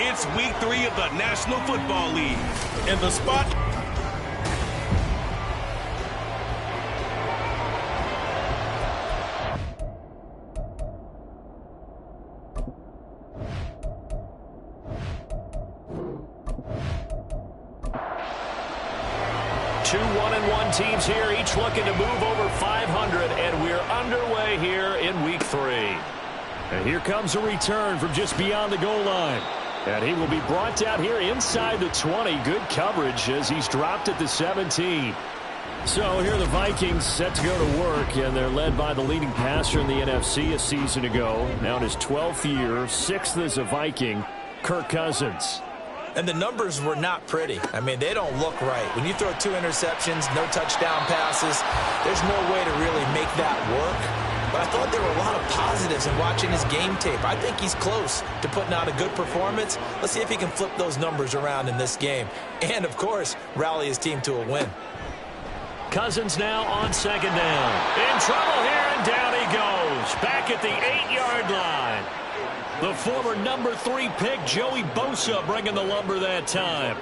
It's week 3 of the National Football League. And the spot... Two 1-1 teams here, each looking to move over 500, and we're underway here in week 3. And here comes a return from just beyond the goal line. And he will be brought down here inside the 20. Good coverage as he's dropped at the 17. So here are the Vikings set to go to work, and they're led by the leading passer in the NFC a season ago. Now in his 12th year, 6th as a Viking, Kirk Cousins. And the numbers were not pretty. I mean, they don't look right. When you throw 2 interceptions, no touchdown passes, there's no way to really make that work. But I thought there were a lot of positives in watching his game tape. I think he's close to putting out a good performance. Let's see if he can flip those numbers around in this game. And, of course, rally his team to a win. Cousins now on second down. In trouble here, and down he goes. Back at the 8-yard line. The former number 3 pick, Joey Bosa, bringing the lumber that time.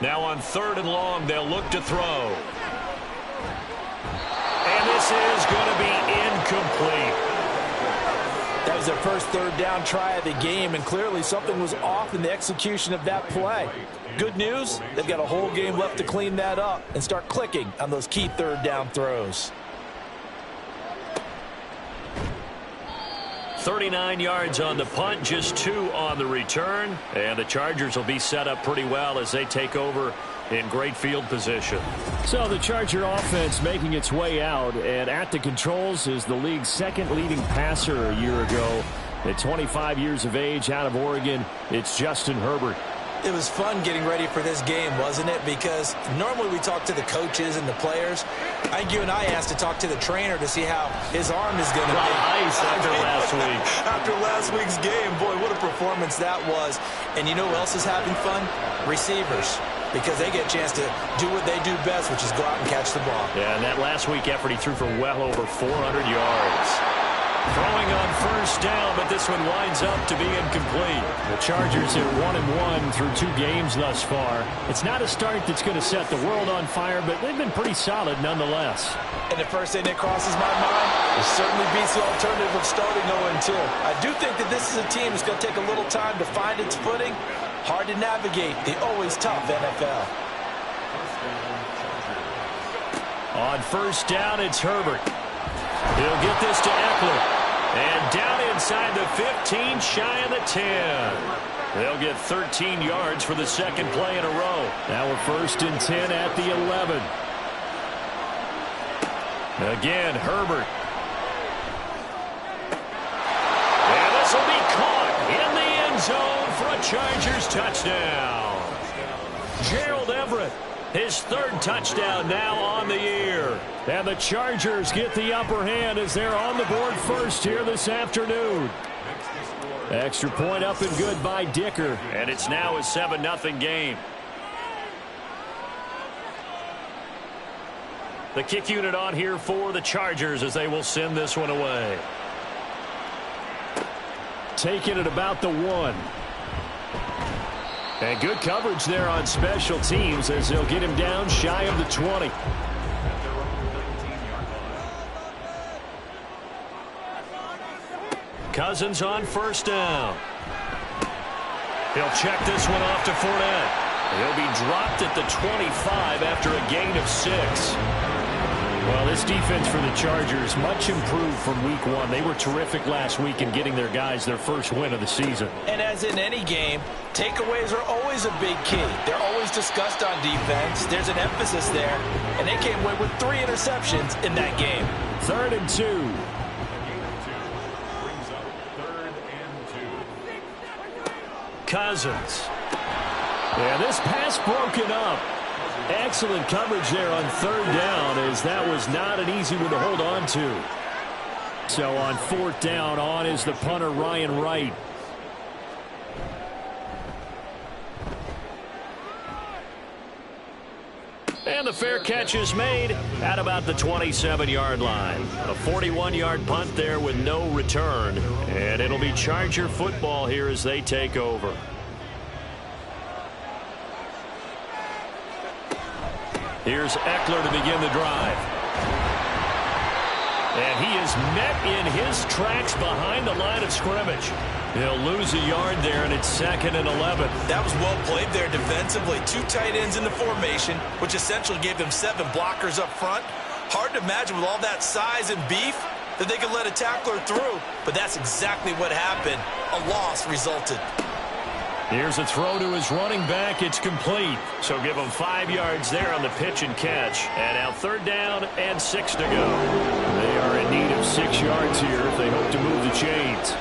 Now on 3rd and long, they'll look to throw. And this is going to be incomplete. That was their first 3rd down try of the game, and clearly something was off in the execution of that play. Good news, they've got a whole game left to clean that up and start clicking on those key 3rd down throws. 39 yards on the punt, just 2 on the return. And the Chargers will be set up pretty well as they take over in great field position. So the Charger offense making its way out, and at the controls is the league's 2nd leading passer a year ago. At 25 years of age, out of Oregon, it's Justin Herbert. It was fun getting ready for this game, wasn't it? Because normally we talk to the coaches and the players. I think you and I asked to talk to the trainer to see how his arm is going to be. Nice after last week. After last week's game, boy, what a performance that was. And you know who else is having fun? Receivers. Because they get a chance to do what they do best, which is go out and catch the ball. Yeah, and that last week effort, he threw for well over 400 yards. Throwing on 1st down, but this one winds up to be incomplete. The Chargers are 1-1 through 2 games thus far. It's not a start that's going to set the world on fire, but they've been pretty solid nonetheless. And the first thing that crosses my mind is certainly beats the alternative of starting 0-2. I do think that this is a team that's going to take a little time to find its footing. Hard to navigate the always tough NFL. On 1st down, it's Herbert. He'll get this to Eckler. And down inside the 15, shy of the 10. They'll get 13 yards for the 2nd play in a row. Now we're 1st and 10 at the 11. Again, Herbert. And this will be caught in the end zone for a Chargers touchdown. Gerald Everett, his 3rd touchdown now on the year. And the Chargers get the upper hand as they're on the board first here this afternoon. Extra point up and good by Dicker. And it's now a 7-0 game. The kick unit on here for the Chargers as they will send this one away. Taking it about the 1. And good coverage there on special teams as they'll get him down shy of the 20. Cousins on 1st down. He'll check this one off to Fournette. He'll be dropped at the 25 after a gain of 6. Well, this defense for the Chargers, much improved from week 1. They were terrific last week in getting their guys their first win of the season. And as in any game, takeaways are always a big key. They're always discussed on defense. There's an emphasis there. And they came away with 3 interceptions in that game. 3rd and 2. Cousins. And this pass broken up. Excellent coverage there on 3rd down as that was not an easy one to hold on to. So on 4th down, on is the punter, Ryan Wright. And the fair catch is made at about the 27-yard line. A 41-yard punt there with no return. And it'll be Charger football here as they take over. Here's Eckler to begin the drive. And he is met in his tracks behind the line of scrimmage. He'll lose a yard there, and it's 2nd and 11. That was well played there defensively. 2 tight ends in the formation, which essentially gave them 7 blockers up front. Hard to imagine with all that size and beef that they could let a tackler through, but that's exactly what happened. A loss resulted. Here's a throw to his running back. It's complete. So give him 5 yards there on the pitch and catch. And now 3rd down and 6 to go. They are in need of 6 yards here if they hope to move the chains.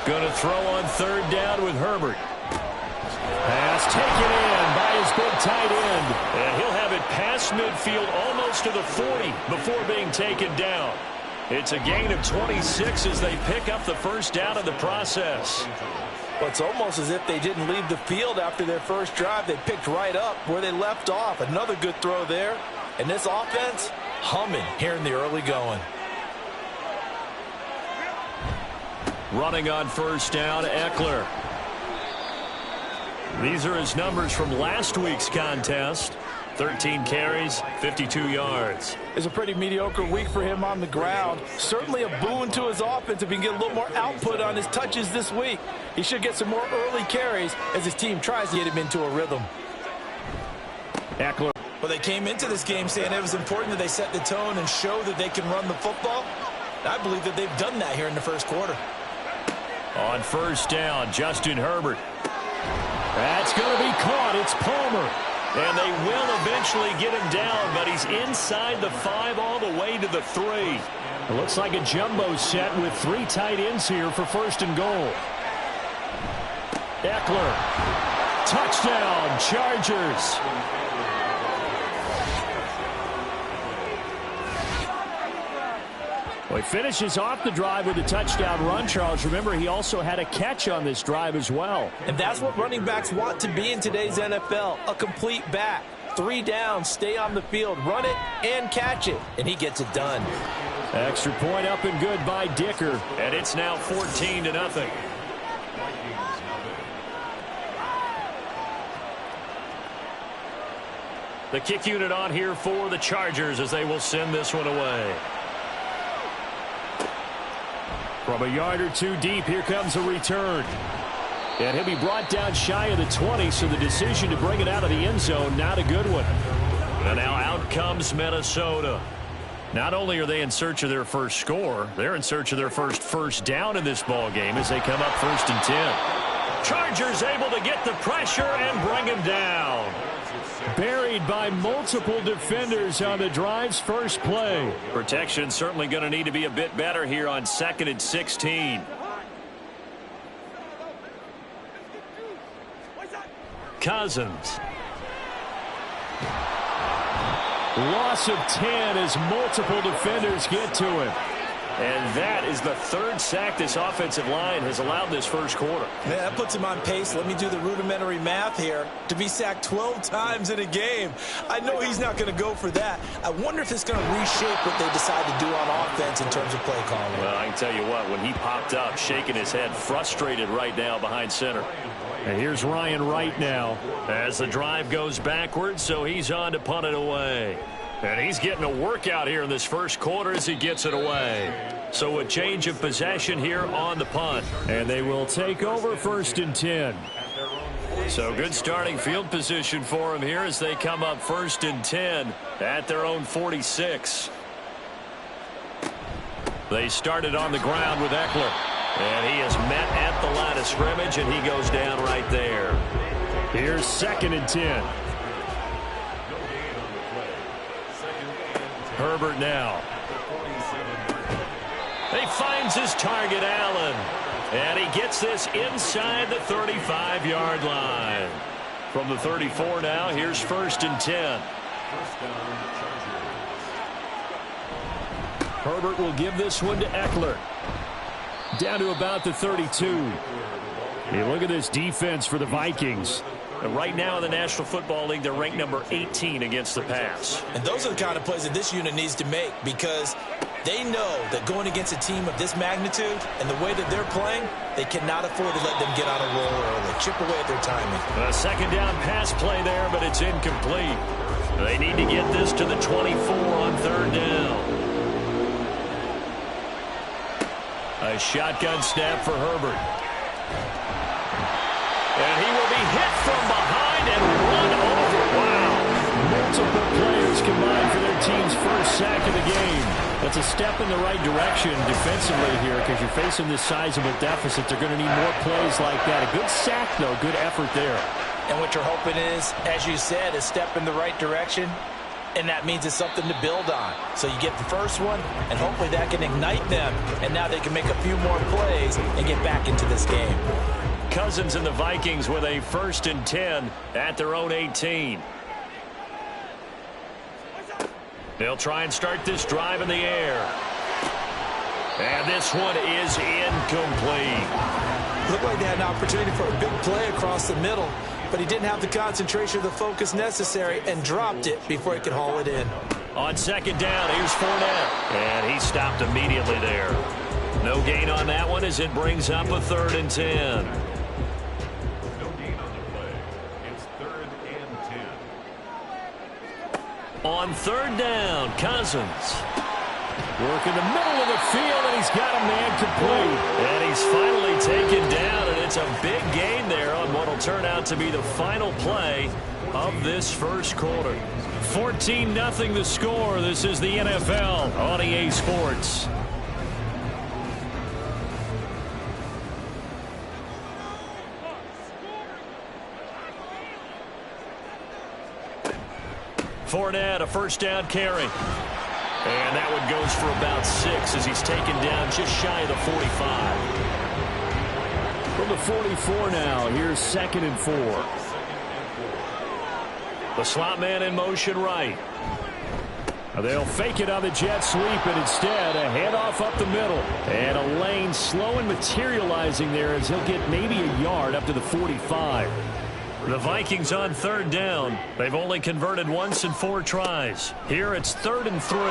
Going to throw on 3rd down with Herbert. Pass taken in by his big tight end. And he'll have it past midfield almost to the 40 before being taken down. It's a gain of 26 as they pick up the 1st down in the process. Well, it's almost as if they didn't leave the field after their first drive. They picked right up where they left off. Another good throw there. And this offense, humming here in the early going. Running on 1st down, Eckler. These are his numbers from last week's contest. 13 carries, 52 yards. It's a pretty mediocre week for him on the ground. Certainly a boon to his offense if he can get a little more output on his touches this week. He should get some more early carries as his team tries to get him into a rhythm. Eckler. Well, they came into this game saying it was important that they set the tone and show that they can run the football. I believe that they've done that here in the 1st quarter. On 1st down, Justin Herbert. That's going to be caught. It's Palmer. And they will eventually get him down, but he's inside the 5 all the way to the 3. It looks like a jumbo set with 3 tight ends here for 1st and goal. Eckler. Touchdown, Chargers. Well, he finishes off the drive with a touchdown run, Charles. Remember, he also had a catch on this drive as well. And that's what running backs want to be in today's NFL, a complete back. 3 downs, stay on the field, run it, and catch it. And he gets it done. Extra point up and good by Dicker. And it's now 14-0. The kick unit on here for the Chargers as they will send this one away. From a yard or 2 deep, here comes a return. And he'll be brought down shy of the 20, so the decision to bring it out of the end zone, not a good one. And now out comes Minnesota. Not only are they in search of their first score, they're in search of their first down in this ball game as they come up 1st and 10. Chargers able to get the pressure and bring him down. Buried by multiple defenders on the drive's first play. Protection certainly going to need to be a bit better here on 2nd and 16. Cousins. Loss of 10 as multiple defenders get to him. And that is the 3rd sack this offensive line has allowed this 1st quarter. Man, that puts him on pace. Let me do the rudimentary math here. To be sacked 12 times in a game. I know he's not going to go for that. I wonder if it's going to reshape what they decide to do on offense in terms of play calling. Well, I can tell you what, when he popped up, shaking his head, frustrated right now behind center. And here's Ryan Wright now as the drive goes backwards, so he's on to punt it away. And he's getting a workout here in this 1st quarter as he gets it away. So a change of possession here on the punt. And they will take over 1st and 10. So good starting field position for him here as they come up 1st and 10 at their own 46. They started on the ground with Eckler. And he is met at the line of scrimmage, and he goes down right there. Here's 2nd and 10. Herbert now. He finds his target, Allen. And he gets this inside the 35-yard line. From the 34 now, here's 1st and 10. Herbert will give this one to Eckler. Down to about the 32. Hey, look at this defense for the Vikings. And right now in the National Football League, they're ranked number 18 against the pass. And those are the kind of plays that this unit needs to make, because they know that going against a team of this magnitude and the way that they're playing, they cannot afford to let them get on a roll early. Chip away at their timing. A second down pass play there, but it's incomplete. They need to get this to the 24 on third down. A shotgun snap for Herbert. And he will be hit from behind and run over. Wow. Multiple players combined for their team's first sack of the game. That's a step in the right direction defensively here, because you're facing this sizable deficit. They're going to need more plays like that. A good sack, though. Good effort there. And what you're hoping is, as you said, a step in the right direction. And that means it's something to build on. So you get the first one, and hopefully that can ignite them. And now they can make a few more plays and get back into this game. Cousins and the Vikings with a 1st and 10 at their own 18. They'll try and start this drive in the air. And this one is incomplete. Looked like they had an opportunity for a big play across the middle, but he didn't have the concentration or the focus necessary and dropped it before he could haul it in. On second down, here's Fournette. And he stopped immediately there. No gain on that one as it brings up a 3rd and 10. On third down, Cousins. Work in the middle of the field, and he's got a man complete. And he's finally taken down, and it's a big gain there on what will turn out to be the final play of this first quarter. 14-0 the score. This is the NFL on EA Sports. Fournette, a first down carry. And that one goes for about 6 as he's taken down just shy of the 45. From the 44 now, here's 2nd and 4. The slot man in motion right. They'll fake it on the jet sweep, and instead a handoff up the middle. And a lane slow and materializing there as he'll get maybe a yard up to the 45. The Vikings on third down. They've only converted once in 4 tries. Here it's 3rd and 3. On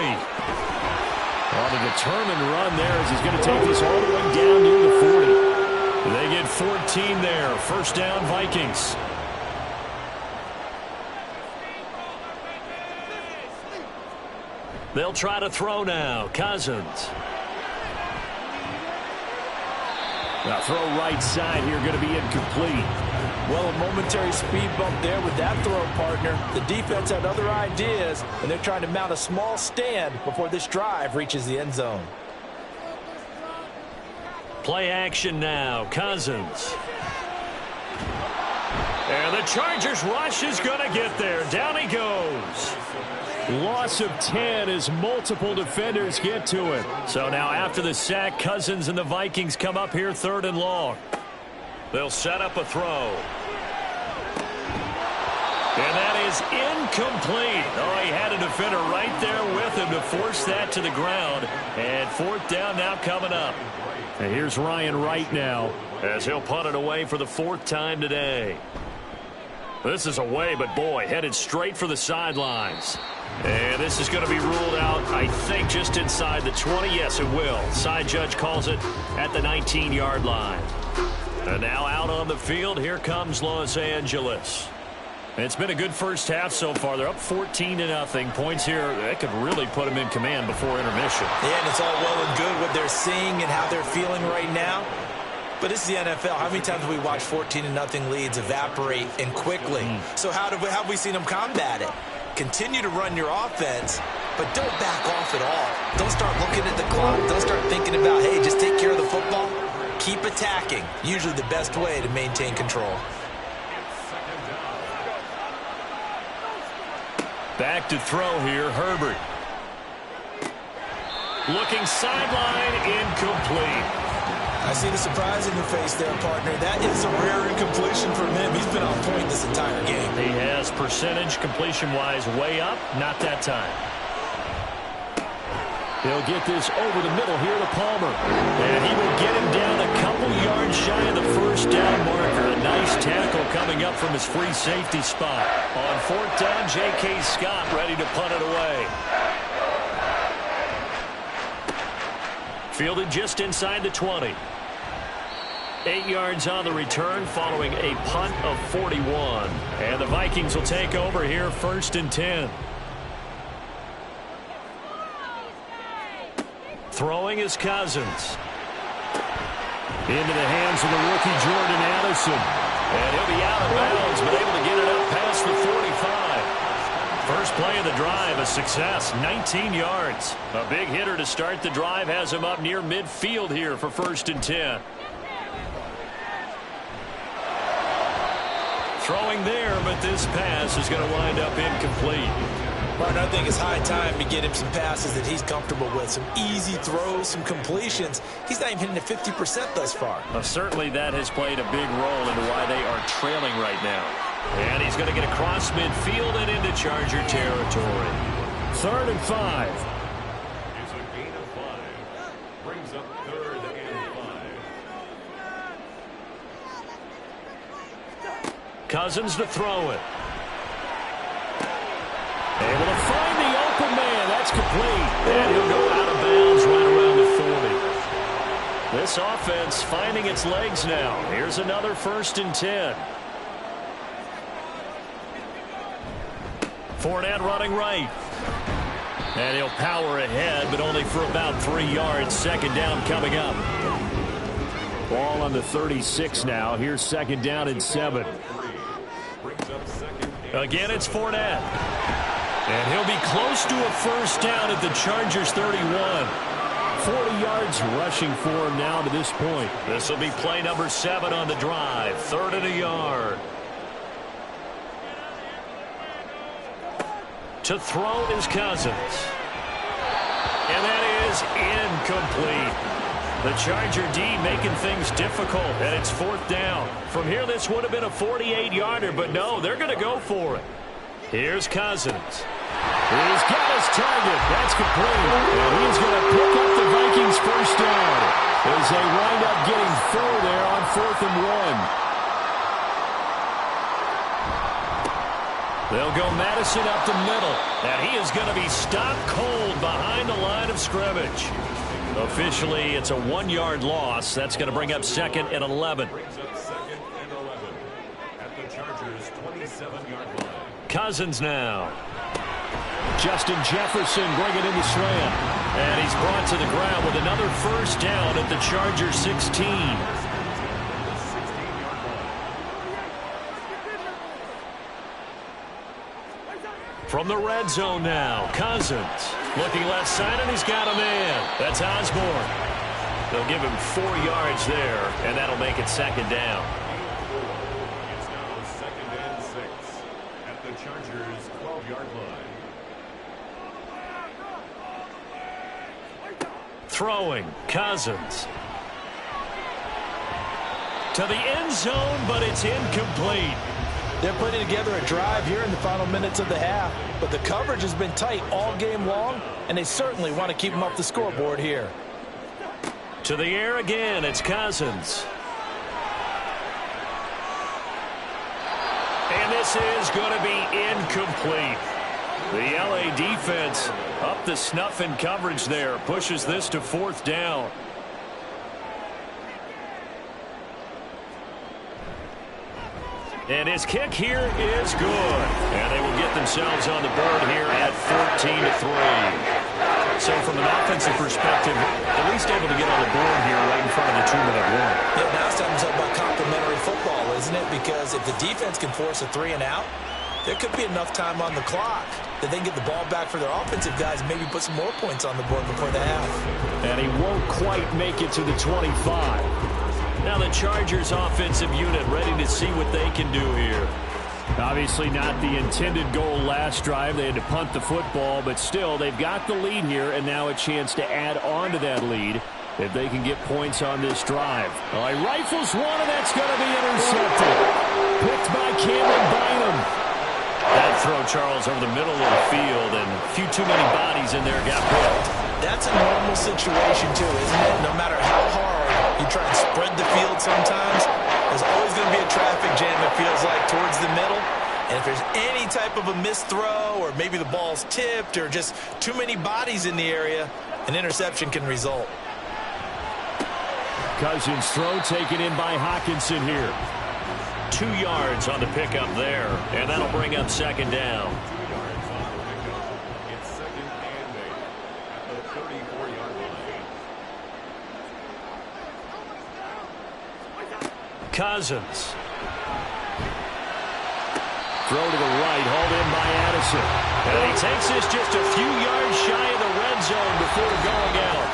a determined run there as he's going to take this all the way down near the 40. They get 14 there. First down, Vikings. They'll try to throw now. Cousins. Now throw right side here, going to be incomplete. Well, a momentary speed bump there with that throw, partner. The defense had other ideas, and they're trying to mount a small stand before this drive reaches the end zone. Play action now. Cousins. And the Chargers rush is going to get there. Down he goes. Loss of 10 as multiple defenders get to it. So now after the sack, Cousins and the Vikings come up here 3rd and long. They'll set up a throw. And that is incomplete. Oh, he had a defender right there with him to force that to the ground. And 4th down now coming up. And here's Ryan Wright now as he'll punt it away for the 4th time today. This is away, but boy, headed straight for the sidelines. And this is going to be ruled out, I think, just inside the 20. Yes, it will. Side judge calls it at the 19-yard line. And now out on the field, here comes Los Angeles. It's been a good first half so far. They're up 14-0. Points here, that could really put them in command before intermission. Yeah, and it's all well and good what they're seeing and how they're feeling right now. But it's the NFL. How many times have we watched 14-0 leads evaporate and quickly? So how have we seen them combat it? Continue to run your offense, but don't back off at all. Don't start looking at the clock. Don't start thinking about, hey, just take care of the football. Keep attacking. Usually the best way to maintain control. Back to throw here, Herbert. Looking sideline, incomplete. I see the surprise in your face there, partner. That is a rare incompletion from him. He's been on point this entire game. He has percentage completion-wise way up. Not that time. He'll get this over the middle here to Palmer. And he will get him down a couple yards shy of the first down marker. A nice tackle coming up from his free safety spot. On fourth down, J.K. Scott ready to punt it away. Fielded just inside the 20. 8 yards on the return following a punt of 41. And the Vikings will take over here, 1st and 10. Throwing is Cousins. Into the hands of the rookie Jordan Addison. And he'll be out of bounds, but able to get it up past the 45. First play of the drive, a success, 19 yards. A big hitter to start the drive has him up near midfield here for 1st and 10. Throwing there, but this pass is going to wind up incomplete. Martin, I think it's high time to get him some passes that he's comfortable with. Some easy throws, some completions. He's not even hitting at 50% thus far. Well, certainly that has played a big role into why they are trailing right now. And he's going to get across midfield and into Charger territory. 3rd and 5. It's a gain of 5. Brings up 3rd and 5. Cousins to throw it. Able to find the open man. That's complete. And he'll go out of bounds right around the 40. This offense finding its legs now. Here's another 1st and 10. Fournette running right. And he'll power ahead, but only for about 3 yards. 2nd down coming up. Ball on the 36 now. Here's 2nd down and 7. Again, it's Fournette. And he'll be close to a 1st down at the Chargers 31. 40 yards rushing for him now to this point. This will be play number 7 on the drive. 3rd and a yard. To throw is Cousins. And that is incomplete. The Charger D making things difficult, and it's 4th down. From here, this would have been a 48-yarder, but no, they're going to go for it. Here's Cousins. He's got his target. That's complete. And he's going to pick up the Vikings' 1st down as they wind up getting 4 there on 4th and 1. They'll go Madison up the middle, and he is going to be stopped cold behind the line of scrimmage. Officially, it's a 1-yard loss. That's going to bring up 2nd and 11. Brings up 2nd and 11 at the Chargers' 27-yard line. Cousins now. Justin Jefferson bringing in the slant. And he's brought to the ground with another 1st down at the Chargers 16. From the red zone now, Cousins looking left side, and he's got a man. That's Osborne. They'll give him 4 yards there, and that'll make it 2nd down. It's now 2nd and 6 at the Chargers' 12-yard line. Throwing, Cousins. To the end zone, but it's incomplete. They're putting together a drive here in the final minutes of the half, but the coverage has been tight all game long, and they certainly want to keep them off the scoreboard here. To the air again, it's Cousins. And this is going to be incomplete. The LA defense up the snuff in coverage there, pushes this to 4th down. And his kick here is good. And they will get themselves on the board here at 14-3. So from an offensive perspective, at least able to get on the board here right in front of the 2-minute warning. Yeah, now it's time to talk about complementary football, isn't it? Because if the defense can force a 3 and out, there could be enough time on the clock that they can get the ball back for their offensive guys and maybe put some more points on the board before the half. And he won't quite make it to the 25. Now the Chargers offensive unit ready to see what they can do here. Obviously not the intended goal last drive. They had to punt the football, but still they've got the lead here, and now a chance to add on to that lead if they can get points on this drive. All right, rifles one, and that's going to be intercepted. Picked by Cameron Bynum. That throw, Charles, over the middle of the field, and a few too many bodies in there got picked. That's a normal situation, too, isn't it? No matter how hard you try and spread the field sometimes, there's always going to be a traffic jam, it feels like, towards the middle. And if there's any type of a missed throw or maybe the ball's tipped or just too many bodies in the area, an interception can result. Cousins' throw taken in by Hockenson here. 2 yards on the pickup there, and that'll bring up second down. 2 yards on the pickup. It's second and 8 at the 34-yard line. Cousins. Throw to the right, hauled in by Addison. And he takes this just a few yards shy of the red zone before going out.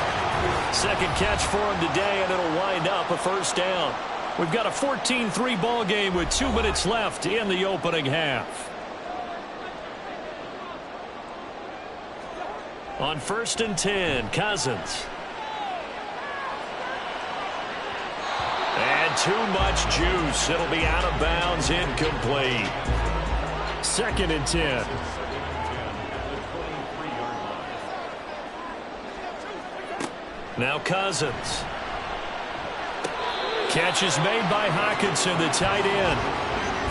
Second catch for him today, and it'll wind up a first down. We've got a 14-3 ball game with 2 minutes left in the opening half. On 1st and 10, Cousins. And too much juice. It'll be out of bounds, incomplete. 2nd and 10. Now Cousins. Catch is made by Hockenson, the tight end.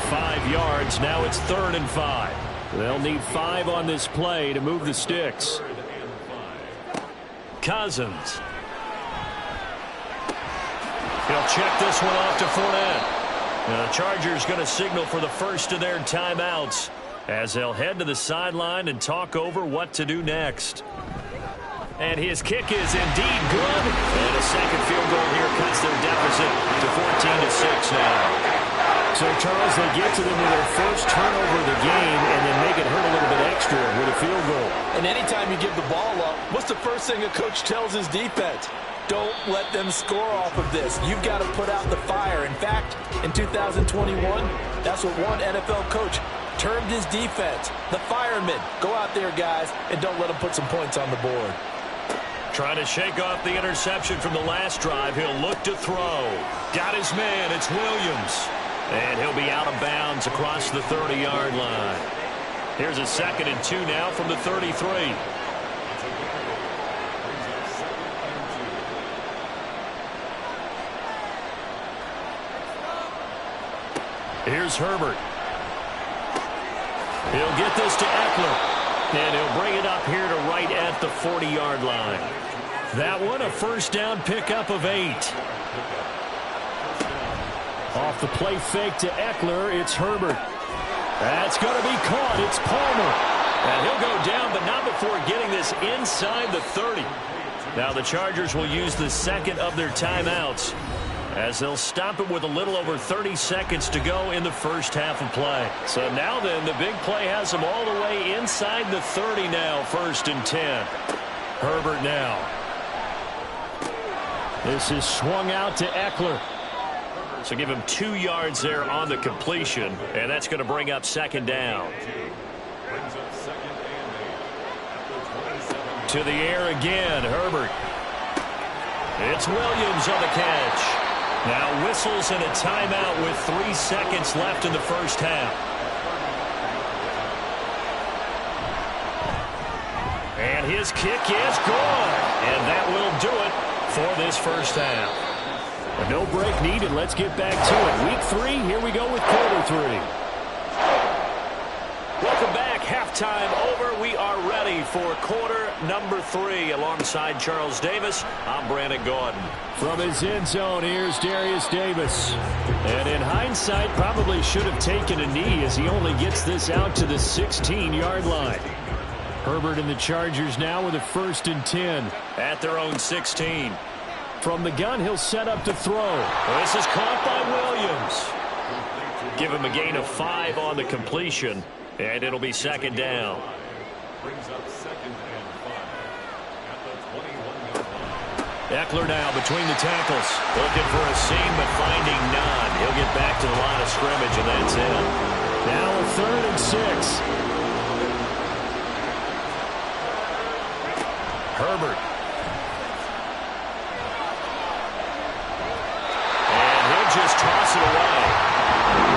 5 yards. Now it's 3rd and 5. They'll need 5 on this play to move the sticks. Cousins. He'll check this one off to Fournette. Now the Chargers going to signal for the first of their timeouts as they'll head to the sideline and talk over what to do next. And his kick is indeed good. And a second field goal here cuts their deficit to 14-6 now. So, Charles, they get to them with their first turnover of the game and then make it hurt a little bit extra with a field goal. And anytime you give the ball up, what's the first thing a coach tells his defense? Don't let them score off of this. You've got to put out the fire. In fact, in 2021, that's what one NFL coach termed his defense. The firemen. Go out there, guys, and don't let them put some points on the board. Trying to shake off the interception from the last drive. He'll look to throw. Got his man. It's Williams. And he'll be out of bounds across the 30-yard line. Here's a 2nd and 2 now from the 33. Here's Herbert. He'll get this to Eckler. And he'll bring it up here to right at the 40-yard line. That one, a first down pickup of 8. Off the play fake to Eckler, it's Herbert. That's going to be caught. It's Palmer. And he'll go down, but not before getting this inside the 30. Now the Chargers will use the second of their timeouts as they'll stop it with a little over 30 seconds to go in the first half of play. So now then, the big play has them all the way inside the 30 now, 1st and 10. Herbert now. This is swung out to Eckler. So give him 2 yards there on the completion, and that's going to bring up second down. To the air again, Herbert. It's Williams on the catch. Now whistles and a timeout with 3 seconds left in the first half. And his kick is good. And that will do it for this first half. No break needed. Let's get back to it. Week 3, here we go with quarter 3. Welcome back. Halftime over. We are ready for quarter number 3. Alongside Charles Davis, I'm Brandon Gordon. From his end zone, here's Darius Davis. And in hindsight, probably should have taken a knee as he only gets this out to the 16-yard line. Herbert and the Chargers now with a 1st and 10. At their own 16. From the gun, he'll set up to throw. This is caught by Williams. Give him a gain of 5 on the completion, and it'll be second down. Brings up 2nd and 5 at the 21-yard line. Eckler now between the tackles. Looking for a seam, but finding none. He'll get back to the line of scrimmage, and that's it. Now a 3rd and 6. Herbert. Just toss it away.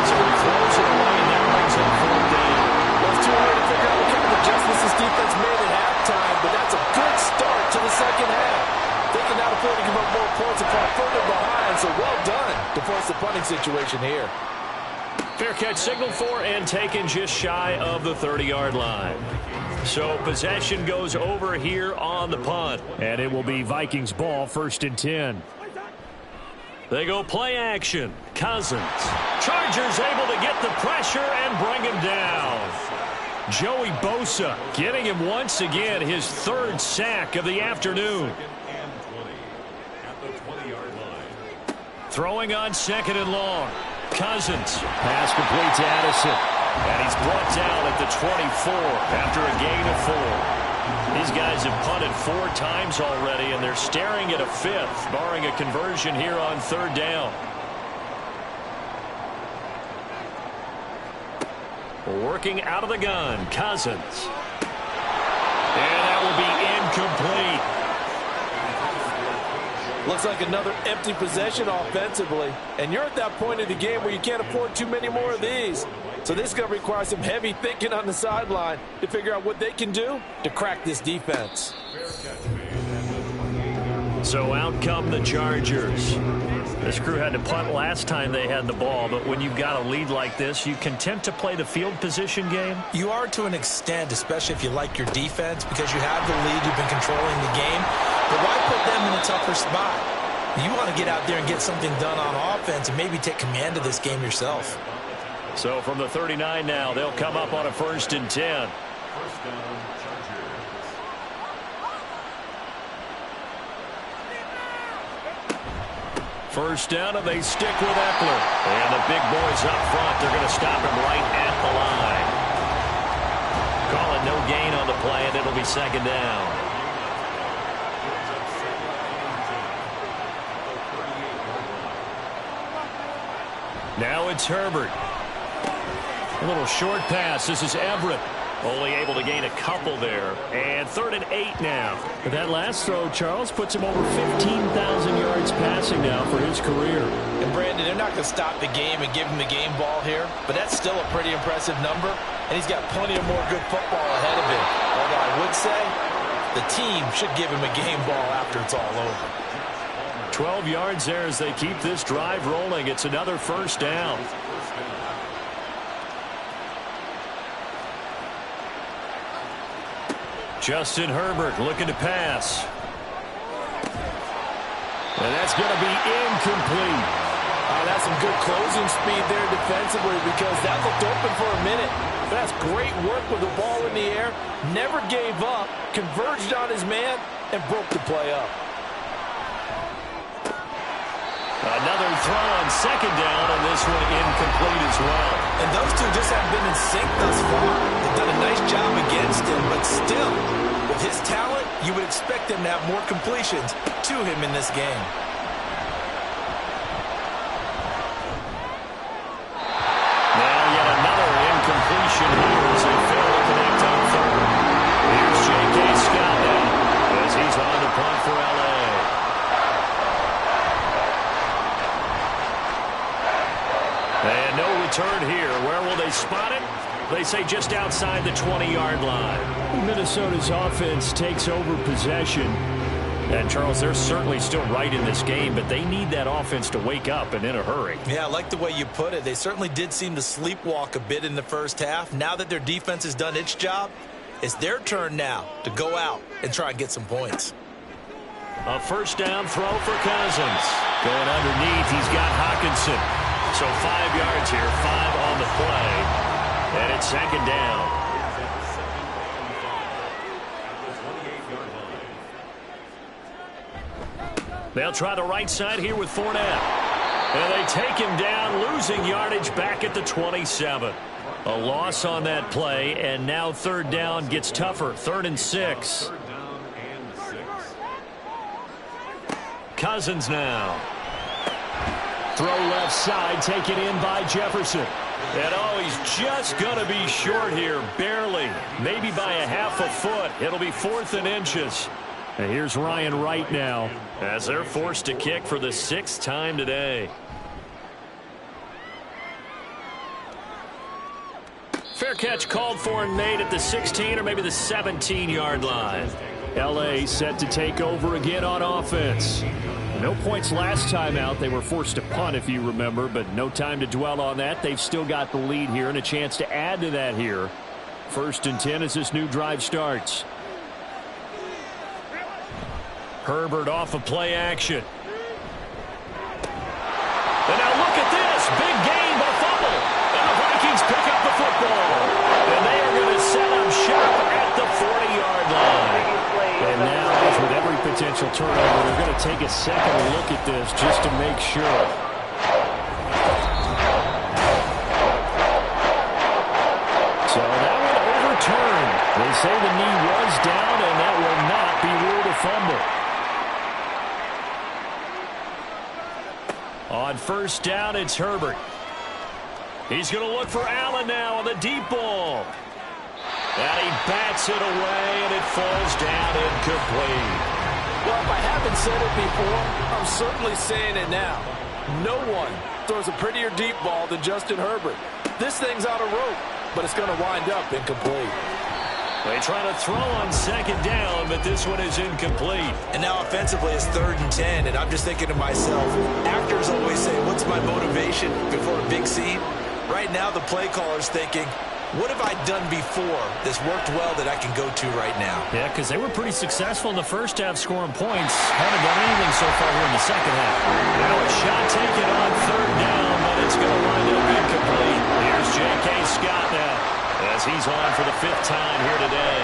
So he throws it away, and that brings up 4th down. Well, it's too early to figure out what kind of adjustments this defense made at halftime, but that's a good start to the passing situation here. Fair catch signaled for and taken just shy of the 30-yard line. So possession goes over here on the punt. And it will be Vikings ball, 1st and 10. They go play action. Cousins. Chargers able to get the pressure and bring him down. Joey Bosa getting him once again his 3rd sack of the afternoon. Throwing on 2nd and long. Cousins. Pass complete to Addison. And he's brought down at the 24 after a gain of 4. These guys have punted 4 times already, and they're staring at a 5th, barring a conversion here on 3rd down. Working out of the gun, Cousins. And that will be incomplete. Looks like another empty possession offensively. And you're at that point of the game where you can't afford too many more of these. So this is going to require some heavy thinking on the sideline to figure out what they can do to crack this defense. So out come the Chargers. This crew had to punt last time they had the ball, but when you've got a lead like this, you content to play the field position game? You are to an extent, especially if you like your defense, because you have the lead, you've been controlling the game. But why put them in a tougher spot? You want to get out there and get something done on offense and maybe take command of this game yourself. So from the 39 now, they'll come up on a 1st and 10. First down, and they stick with Eckler. And the big boys up front, they're going to stop him right at the line. Calling no gain on the play, and it'll be 2nd down. Now it's Herbert. A little short pass. This is Everett. Only able to gain a couple there. And 3rd and 8 now. But that last throw, Charles, puts him over 15,000 yards passing now for his career. And Brandon, they're not going to stop the game and give him the game ball here, but that's still a pretty impressive number, and he's got plenty of more good football ahead of him. Although I would say the team should give him a game ball after it's all over. 12 yards there as they keep this drive rolling. It's another 1st down. Justin Herbert looking to pass. And that's going to be incomplete. That's some good closing speed there defensively, because that looked open for a minute. But that's great work with the ball in the air. Never gave up, converged on his man, and broke the play up. Another throw on 2nd down, and this one incomplete as well. And those two just haven't been in sync thus far. They've done a nice job against him, but still, with his talent, you would expect him to have more completions to him in this game. Now yet another incompletion here as they fail to connect on 3rd. Here's J.K. Scott now as he's on the punt for L.A. And no return here. Where will they spot it? They say just outside the 20-yard line. Minnesota's offense takes over possession. And, Charles, they're certainly still right in this game, but they need that offense to wake up and in a hurry. Yeah, I like the way you put it. They certainly did seem to sleepwalk a bit in the first half. Now that their defense has done its job, it's their turn now to go out and try and get some points. A 1st down throw for Cousins. Going underneath, he's got Hockenson. So 5 yards here, 5 on the play. And it's 2nd down. They'll try the right side here with Fournette. And they take him down, losing yardage back at the 27. A loss on that play, and now 3rd down gets tougher. 3rd and 6. Cousins now. Throw left side, taken in by Jefferson. And oh, he's just going to be short here, barely. Maybe by a half a foot. It'll be 4th and inches. And here's Ryan Wright now as they're forced to kick for the 6th time today. Fair catch called for and made at the 16 or maybe the 17-yard line. L.A. set to take over again on offense. No points last time out. They were forced to punt, if you remember, but no time to dwell on that. They've still got the lead here and a chance to add to that here. 1st and 10 as this new drive starts. Herbert off of play action. And now look at this. Big gain but fumble. And the Vikings pick up the football. And they are going to set up shop at the 40-yard line. And now, as with every potential turnover, they're going to take a second look at this just to make sure. So that one overturned. They say the knee was down, and that will not be ruled a fumble. On 1st down, it's Herbert. He's going to look for Allen now on the deep ball. And he bats it away, and it falls down incomplete. Well, if I haven't said it before, I'm certainly saying it now. No one throws a prettier deep ball than Justin Herbert. This thing's out of rope, but it's going to wind up incomplete. They try to throw on 2nd down, but this one is incomplete. And now offensively it's 3rd and 10, and I'm just thinking to myself, actors always say, what's my motivation before a big scene? Right now the play caller's thinking, what have I done before that's worked well that I can go to right now? Yeah, because they were pretty successful in the first half scoring points. Haven't done anything so far here in the second half. Now a shot taken on 3rd down, but it's going to wind up incomplete. Here's J.K. Scott now, as he's on for the 5th time here today.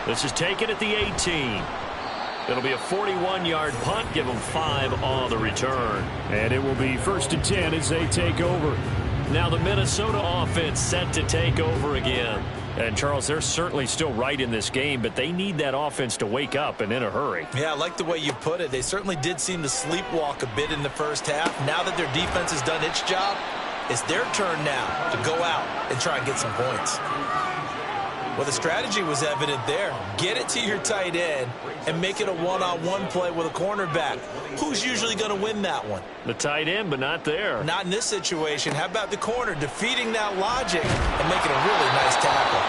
This is taken at the 18. It'll be a 41-yard punt. Give them 5 on the return. And it will be 1st and 10 as they take over. Now the Minnesota offense set to take over again. And, Charles, they're certainly still right in this game, but they need that offense to wake up and in a hurry. Yeah, I like the way you put it. They certainly did seem to sleepwalk a bit in the first half. Now that their defense has done its job, it's their turn now to go out and try and get some points. Well, the strategy was evident there. Get it to your tight end and make it a one-on-one play with a cornerback. Who's usually going to win that one? The tight end, but not there. Not in this situation. How about the corner defeating that logic and making a really nice tackle?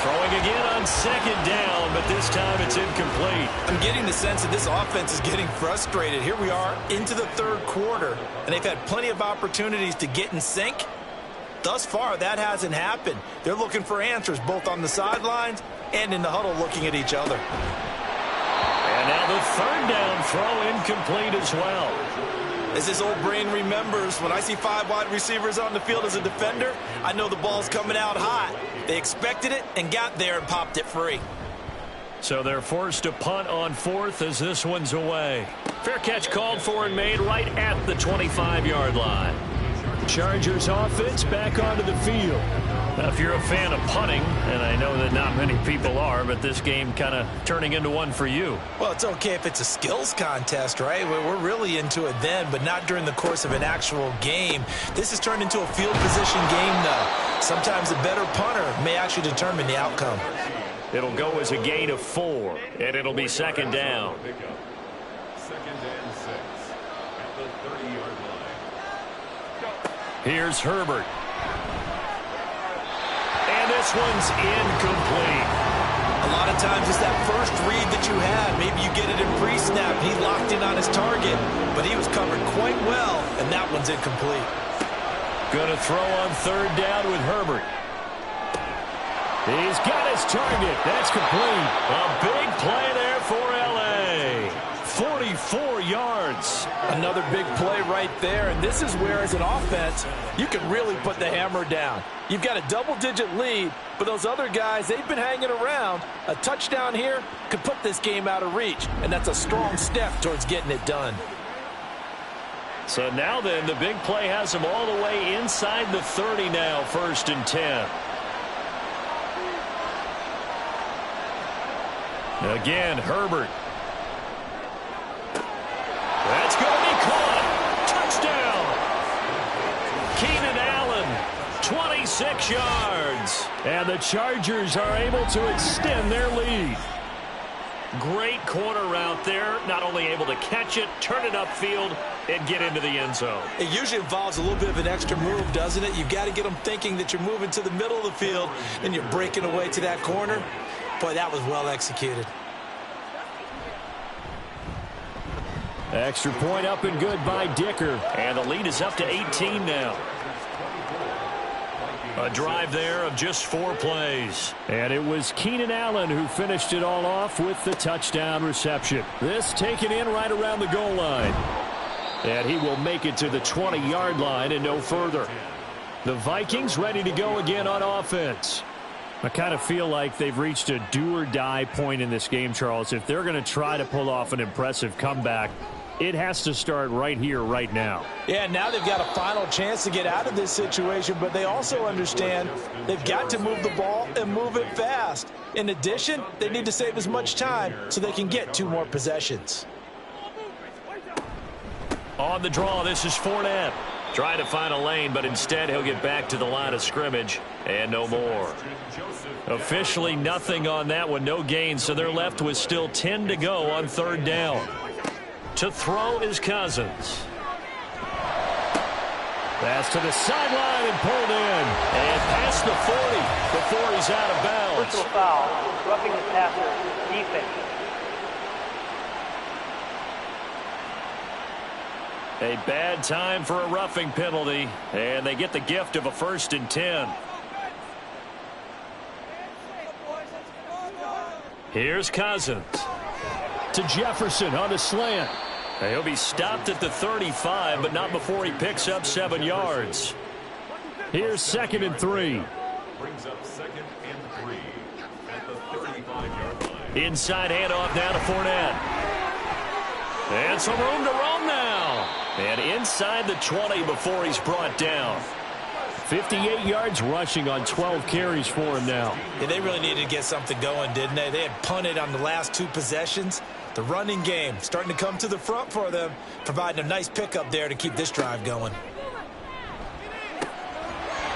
Throwing again on 2nd down, but this time it's incomplete. I'm getting the sense that this offense is getting frustrated. Here we are into the 3rd quarter, and they've had plenty of opportunities to get in sync. Thus far, that hasn't happened. They're looking for answers both on the sidelines and in the huddle looking at each other. And now the 3rd down throw incomplete as well. As this old brain remembers, when I see 5 wide receivers on the field as a defender, I know the ball's coming out hot. They expected it and got there and popped it free. So they're forced to punt on 4th as this one's away. Fair catch called for and made right at the 25-yard line. Chargers offense back onto the field. Now, if you're a fan of punting, and I know that not many people are, but this game kind of turning into one for you. Well, it's okay if it's a skills contest, right? We're really into it then, but not during the course of an actual game. This has turned into a field position game, though. Sometimes a better punter may actually determine the outcome. It'll go as a gain of 4, and it'll be 2nd down. 2nd and 6 at the 30-yard line. Here's Herbert. And this one's incomplete. A lot of times it's that first read that you had. Maybe you get it in pre-snap. He locked in on his target, but he was covered quite well, and that one's incomplete. Going to throw on 3rd down with Herbert. He's got his target. That's complete. A big play there for L.A. 44 yards. Another big play right there, and this is where, as an offense, you can really put the hammer down. You've got a double-digit lead, but those other guys, they've been hanging around. A touchdown here could put this game out of reach, and that's a strong step towards getting it done. So now then, the big play has them all the way inside the 30 now, 1st and 10. Again, Herbert. That's going to be caught. Touchdown. Keenan Allen, 26 yards. And the Chargers are able to extend their lead. Great corner route there. Not only able to catch it, turn it upfield, and get into the end zone. It usually involves a little bit of an extra move, doesn't it? You've got to get them thinking that you're moving to the middle of the field and you're breaking away to that corner. Boy, that was well executed. Extra point up and good by Dicker. And the lead is up to 18 now. A drive there of just 4 plays. And it was Keenan Allen who finished it all off with the touchdown reception. This taken in right around the goal line. And he will make it to the 20-yard line and no further. The Vikings ready to go again on offense. I kind of feel like they've reached a do-or-die point in this game, Charles. If they're going to try to pull off an impressive comeback, it has to start right here, right now. Yeah, now they've got a final chance to get out of this situation, but they also understand they've got to move the ball and move it fast. In addition, they need to save as much time so they can get 2 more possessions. On the draw, this is Fournette. Trying to find a lane, but instead he'll get back to the line of scrimmage and no more. Officially nothing on that one, no gain, so they're left with still 10 to go on 3rd down. To throw is Cousins. Pass to the sideline and pulled in. And past the 40 before he's out of bounds. Personal foul, roughing the passer, defense. A bad time for a roughing penalty, and they get the gift of a 1st and 10. Here's Cousins. To Jefferson on the slant. He'll be stopped at the 35, but not before he picks up 7 yards. Here's 2nd and 3. Brings up 2nd and 3 at the 35-yard line. Inside handoff now to Fournette. And some room to roam now. And inside the 20 before he's brought down. 58 yards rushing on 12 carries for him now. Yeah, they really needed to get something going, didn't they? They had punted on the last 2 possessions. The running game starting to come to the front for them, providing a nice pickup there to keep this drive going.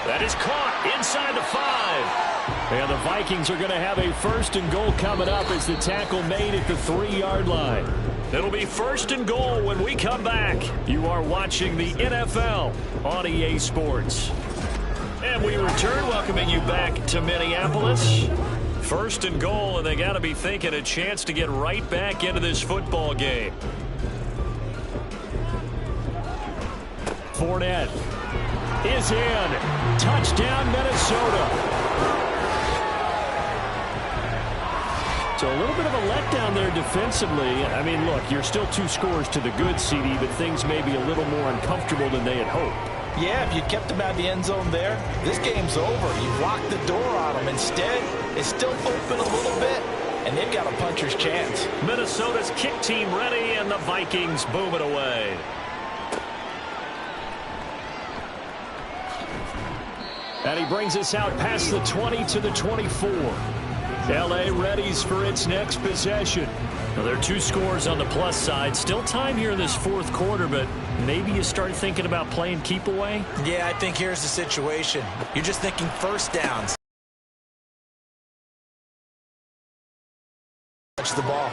That is caught inside the 5. And the Vikings are going to have a 1st and goal coming up as the tackle made at the 3-yard line. It'll be 1st and goal when we come back. You are watching the NFL on EA Sports. And we return, welcoming you back to Minneapolis. 1st and goal, and they got to be thinking a chance to get right back into this football game. Fournette is in. Touchdown, Minnesota. So a little bit of a letdown there defensively. I mean, look, you're still 2 scores to the good, CD, but things may be a little more uncomfortable than they had hoped. Yeah, if you kept them out of the end zone there, this game's over. You've locked the door on them. Instead, it's still open a little bit, and they've got a puncher's chance. Minnesota's kick team ready, and the Vikings boom it away. And he brings us out past the 20 to the 24. L.A. readies for its next possession. Well, there are 2 scores on the plus side. Still time here in this 4th quarter, but maybe you start thinking about playing keep away? Yeah, I think here's the situation. You're just thinking 1st downs. Touch the ball.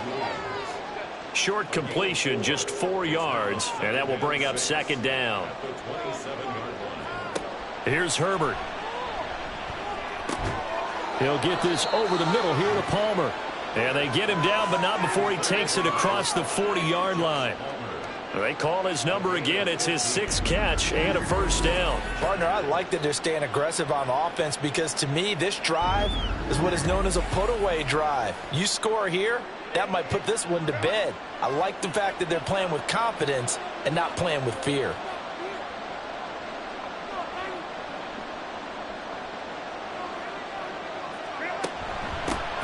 Short completion, just 4 yards, and that will bring up 2nd down. Here's Herbert. He'll get this over the middle here to Palmer. And they get him down, but not before he takes it across the 40-yard line. They call his number again. It's his 6th catch and a 1st down. Partner, I like that they're staying aggressive on offense because, to me, this drive is what is known as a put-away drive. You score here, that might put this one to bed. I like the fact that they're playing with confidence and not playing with fear.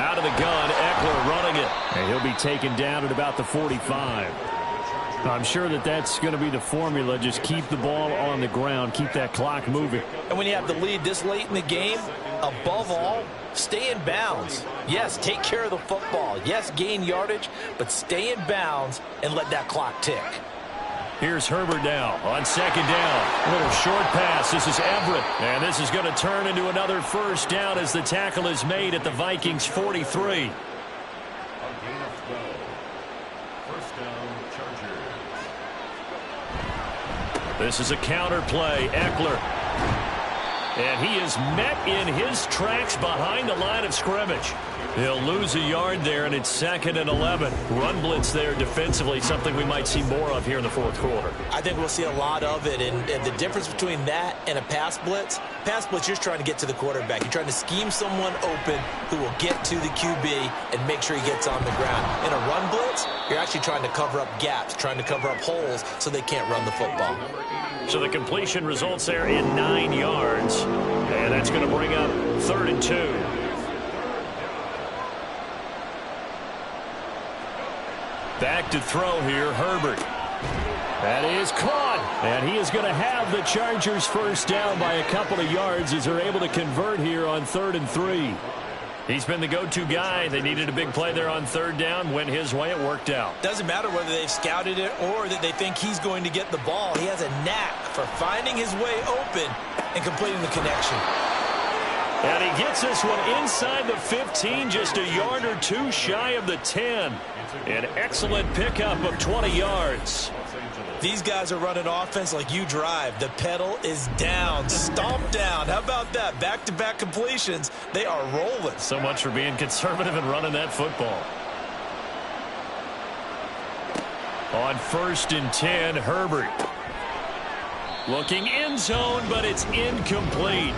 Out of the gun, Eckler running it. And he'll be taken down at about the 45. I'm sure that that's going to be the formula. Just keep the ball on the ground. Keep that clock moving. And when you have the lead this late in the game, above all, stay in bounds. Yes, take care of the football. Yes, gain yardage, but stay in bounds and let that clock tick. Here's Herbert now on 2nd down. A little short pass. This is Everett. And this is going to turn into another 1st down as the tackle is made at the Vikings 43. This is a counter play. Eckler. And he is met in his tracks behind the line of scrimmage. He'll lose a yard there, and it's 2nd and 11. Run blitz there defensively, something we might see more of here in the fourth quarter. I think we'll see a lot of it, and the difference between that and a pass blitz, you're just trying to get to the quarterback. You're trying to scheme someone open who will get to the QB and make sure he gets on the ground. In a run blitz, you're actually trying to cover up gaps, trying to cover up holes so they can't run the football. So the completion results there in 9 yards, and that's going to bring up 3rd and 2. Back to throw here, Herbert. That is caught, and he is going to have the Chargers first down by a couple of yards as they're able to convert here on 3rd and 3. He's been the go-to guy. They needed a big play there on 3rd down. Went his way. It worked out. Doesn't matter whether they've scouted it or that they think he's going to get the ball. He has a knack for finding his way open and completing the connection. And he gets this one inside the 15, just a yard or two shy of the 10. An excellent pickup of 20 yards. These guys are running offense like you drive. The pedal is down, stomped down. How about that? Back-to-back completions. They are rolling. So much for being conservative and running that football. On 1st and 10, Herbert. Looking end zone, but it's incomplete.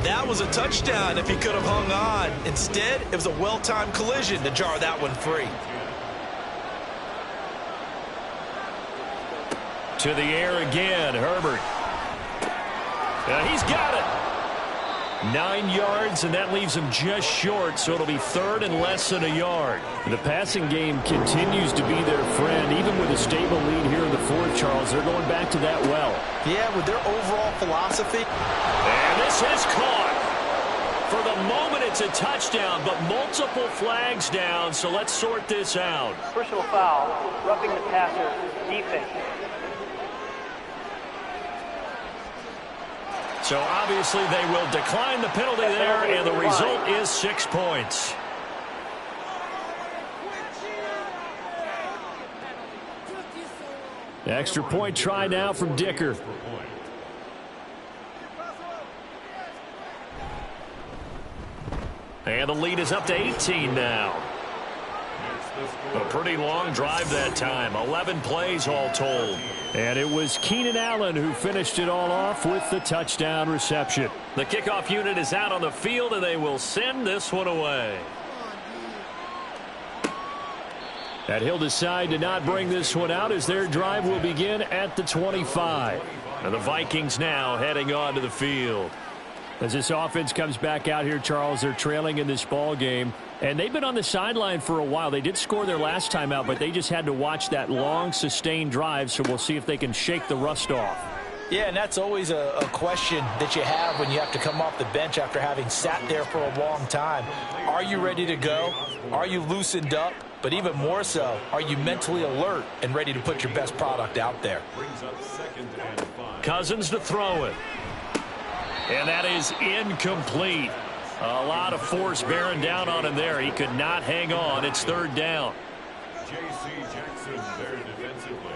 That was a touchdown if he could have hung on. Instead, it was a well-timed collision to jar that one free. To the air again, Herbert. He's got it. 9 yards, and that leaves him just short, so it'll be 3rd and less than a yard. The passing game continues to be their friend, even with a stable lead here in the 4th, Charles. They're going back to that well. Yeah, with their overall philosophy. And this is caught. For the moment, it's a touchdown, but multiple flags down, so let's sort this out. Personal foul, roughing the passer, defense. So obviously they will decline the penalty there, and the result is 6 points. Extra point try now from Dicker. And the lead is up to 18 now. A pretty long drive that time. 11 plays all told. And it was Keenan Allen who finished it all off with the touchdown reception. The kickoff unit is out on the field, and they will send this one away. And he'll decide to not bring this one out as their drive will begin at the 25. And the Vikings now heading on to the field. As this offense comes back out here, Charles, they're trailing in this ball game. And they've been on the sideline for a while. They did score their last time out, but they just had to watch that long, sustained drive, so we'll see if they can shake the rust off. Yeah, and that's always a question that you have when you have to come off the bench after having sat there for a long time. Are you ready to go? Are you loosened up? But even more so, are you mentally alert and ready to put your best product out there? Cousins to throw it. And that is incomplete. A lot of force bearing down on him there. He could not hang on. It's 3rd down. J.C. Jackson there defensively.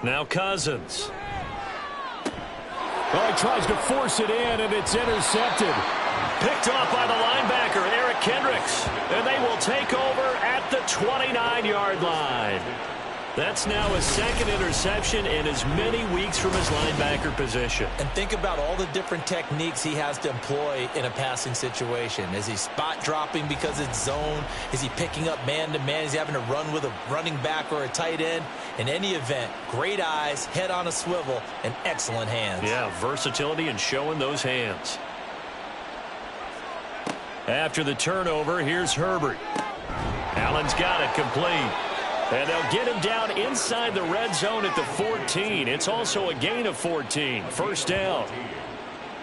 Now Cousins. Oh, he tries to force it in, and it's intercepted. Picked off by the linebacker, Eric Kendricks. And they will take over at the 29-yard line. That's now his 2nd interception in as many weeks from his linebacker position. And think about all the different techniques he has to employ in a passing situation. Is he spot dropping because it's zone? Is he picking up man-to-man? Is he having to run with a running back or a tight end? In any event, great eyes, head on a swivel, and excellent hands. Yeah, versatility and showing those hands. After the turnover, here's Herbert. Allen's got it complete. And they'll get him down inside the red zone at the 14. It's also a gain of 14. First down.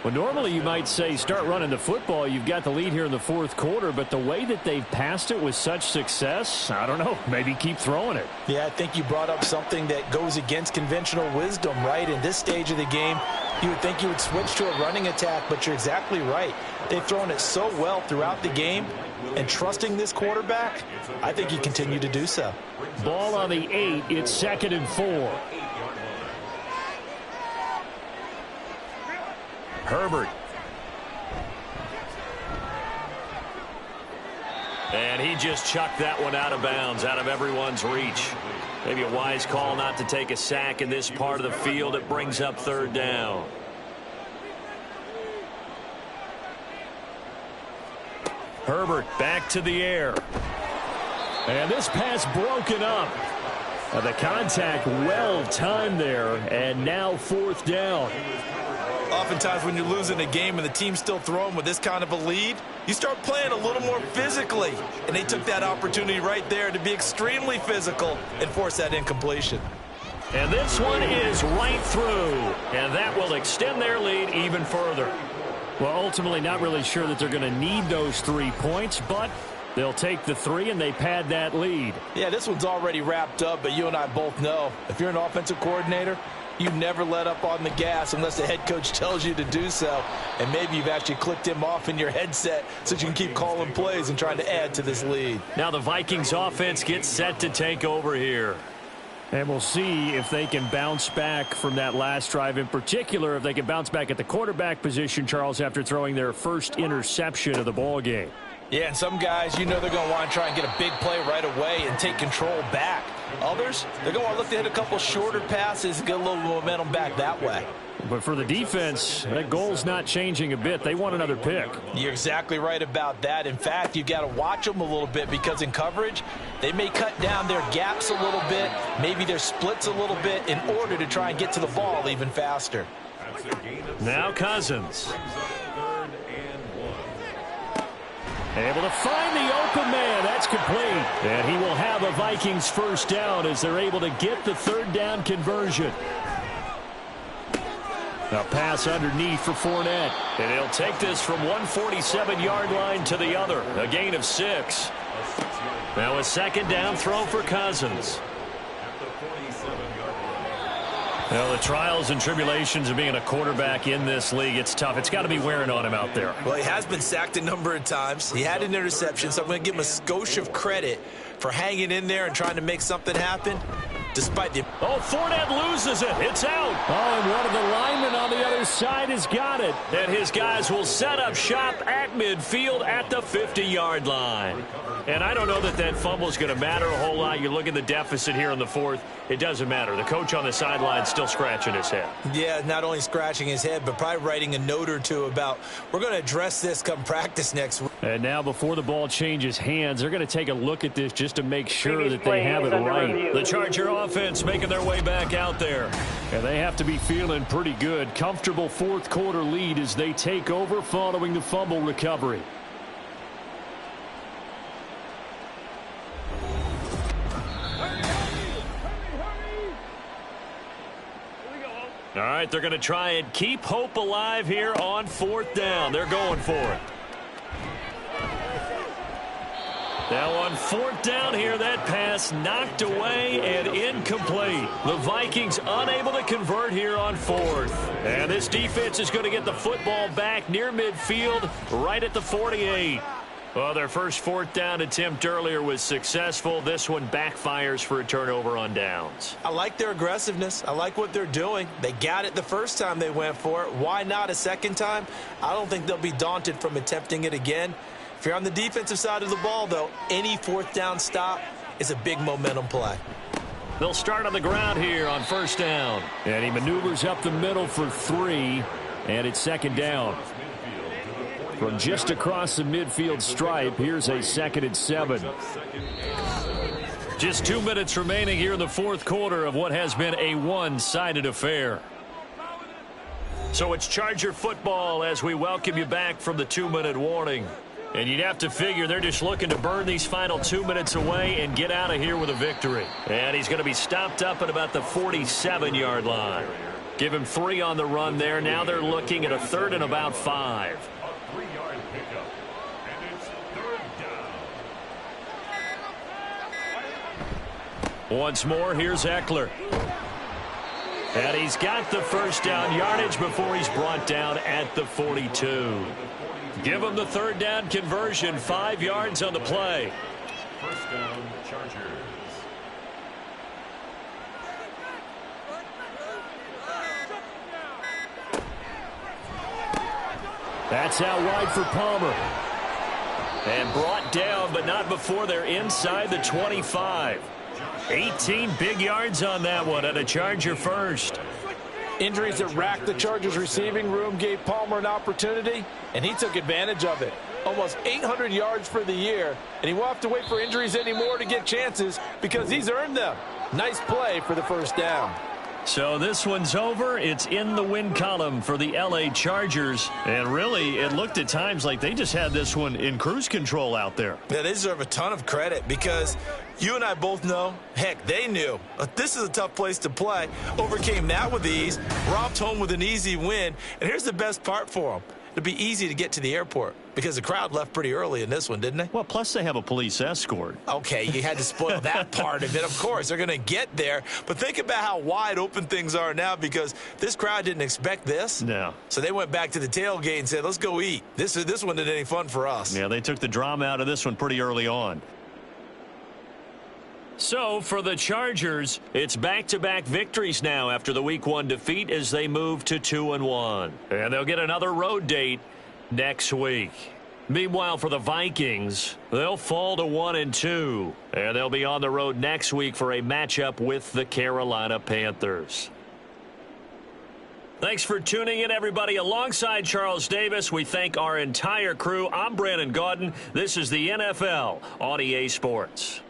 Well, normally you might say start running the football. You've got the lead here in the 4th quarter, but the way that they've passed it with such success, I don't know, maybe keep throwing it. Yeah, I think you brought up something that goes against conventional wisdom, right? In this stage of the game, you would think you would switch to a running attack, but you're exactly right. They've thrown it so well throughout the game, and trusting this quarterback, I think you continue to do so. Ball on the 8. It's 2nd and 4. Herbert. And he just chucked that one out of bounds, out of everyone's reach. Maybe a wise call not to take a sack in this part of the field. It brings up third down. Herbert back to the air. And this pass broken up. The contact well timed there, and now fourth down. Oftentimes when you're losing a game and the team's still throwing with this kind of a lead, you start playing a little more physically. And they took that opportunity right there to be extremely physical and force that incompletion. And this one is right through. And that will extend their lead even further. Well, ultimately not really sure that they're going to need those 3 points, but they'll take the 3 and they pad that lead. Yeah, this one's already wrapped up, but you and I both know if you're an offensive coordinator, you never let up on the gas unless the head coach tells you to do so. And maybe you've actually clicked him off in your headset so you can keep calling plays and trying to add to this lead. Now the Vikings offense gets set to take over here. And we'll see if they can bounce back from that last drive, in particular if they can bounce back at the quarterback position, Charles, after throwing their first interception of the ball game. Yeah, and some guys, you know they're going to want to try and get a big play right away and take control back. Others, they're going to want to look to hit a couple shorter passes and get a little momentum back that way. But for the defense, that goal's not changing a bit. They want another pick. You're exactly right about that. In fact, you've got to watch them a little bit because in coverage, they may cut down their gaps a little bit, maybe their splits a little bit in order to try and get to the ball even faster. Now Cousins. Able to find the open man. That's complete. And he will have a Vikings first down as they're able to get the third down conversion. A pass underneath for Fournette. And he'll take this from 147-yard line to the other. A gain of 6. Now a second down throw for Cousins. Well, the trials and tribulations of being a quarterback in this league, it's tough. It's got to be wearing on him out there. Well, he has been sacked a number of times. He had an interception, so I'm going to give him a skosh of credit for hanging in there and trying to make something happen. Despite the... Oh, Fournette loses it. It's out. Oh, and one of the linemen on the other side has got it. And his guys will set up shop at midfield at the 50-yard line. And I don't know that that fumble is going to matter a whole lot. You look at the deficit here in the fourth. It doesn't matter. The coach on the sideline is still scratching his head. Yeah, not only scratching his head, but probably writing a note or two about, we're going to address this come practice next week. And now before the ball changes hands, they're going to take a look at this just to make sure that they have it right. The Charger offense making their way back out there. And they have to be feeling pretty good. Comfortable fourth quarter lead as they take over following the fumble recovery. All right, they're going to try and keep hope alive here on fourth down. They're going for it. Now on fourth down here, that pass knocked away and incomplete. The Vikings unable to convert here on fourth. And this defense is going to get the football back near midfield, right at the 48. Well, their first fourth down attempt earlier was successful. This one backfires for a turnover on downs. I like their aggressiveness. I like what they're doing. They got it the first time they went for it. Why not a second time? I don't think they'll be daunted from attempting it again. If you're on the defensive side of the ball, though, any fourth down stop is a big momentum play. They'll start on the ground here on first down. And he maneuvers up the middle for 3, and it's second down. From just across the midfield stripe, here's a 2nd and 7. Just 2 minutes remaining here in the fourth quarter of what has been a one-sided affair. So it's Charger football as we welcome you back from the 2-minute warning. And you'd have to figure they're just looking to burn these final 2 minutes away and get out of here with a victory. And he's going to be stopped up at about the 47-yard line. Give him 3 on the run there. Now they're looking at a 3rd and about 5. Once more, here's Eckler. And he's got the first down yardage before he's brought down at the 42. Give him the third down conversion, 5 yards on the play. First down, Chargers. That's out wide for Palmer. And brought down, but not before they're inside the 25. 18 big yards on that one, and a Charger first. Injuries that racked the Chargers receiving room gave Palmer an opportunity, and he took advantage of it. Almost 800 yards for the year, and he won't have to wait for injuries anymore to get chances because he's earned them. Nice play for the first down. So this one's over. It's in the win column for the L.A. Chargers. And really, it looked at times like they just had this one in cruise control out there. Yeah, they deserve a ton of credit because you and I both know, heck, they knew. This is a tough place to play. Overcame that with ease, romped home with an easy win. And here's the best part for them. It'll be easy to get to the airport because the crowd left pretty early in this one, didn't they? Well, plus they have a police escort. Okay, you had to spoil that part of it. Of course, they're going to get there. But think about how wide open things are now because this crowd didn't expect this. No. So they went back to the tailgate and said, let's go eat. This one isn't any fun for us. Yeah, they took the drama out of this one pretty early on. So for the Chargers, it's back-to-back victories now after the Week 1 defeat as they move to 2-1. And they'll get another road date next week. Meanwhile, for the Vikings, they'll fall to 1-2. And they'll be on the road next week for a matchup with the Carolina Panthers. Thanks for tuning in, everybody. Alongside Charles Davis, we thank our entire crew. I'm Brandon Gaudin. This is the NFL on EA Sports.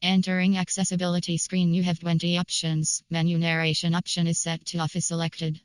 Entering accessibility screen, you have 20 options. Menu narration option is set to off is selected.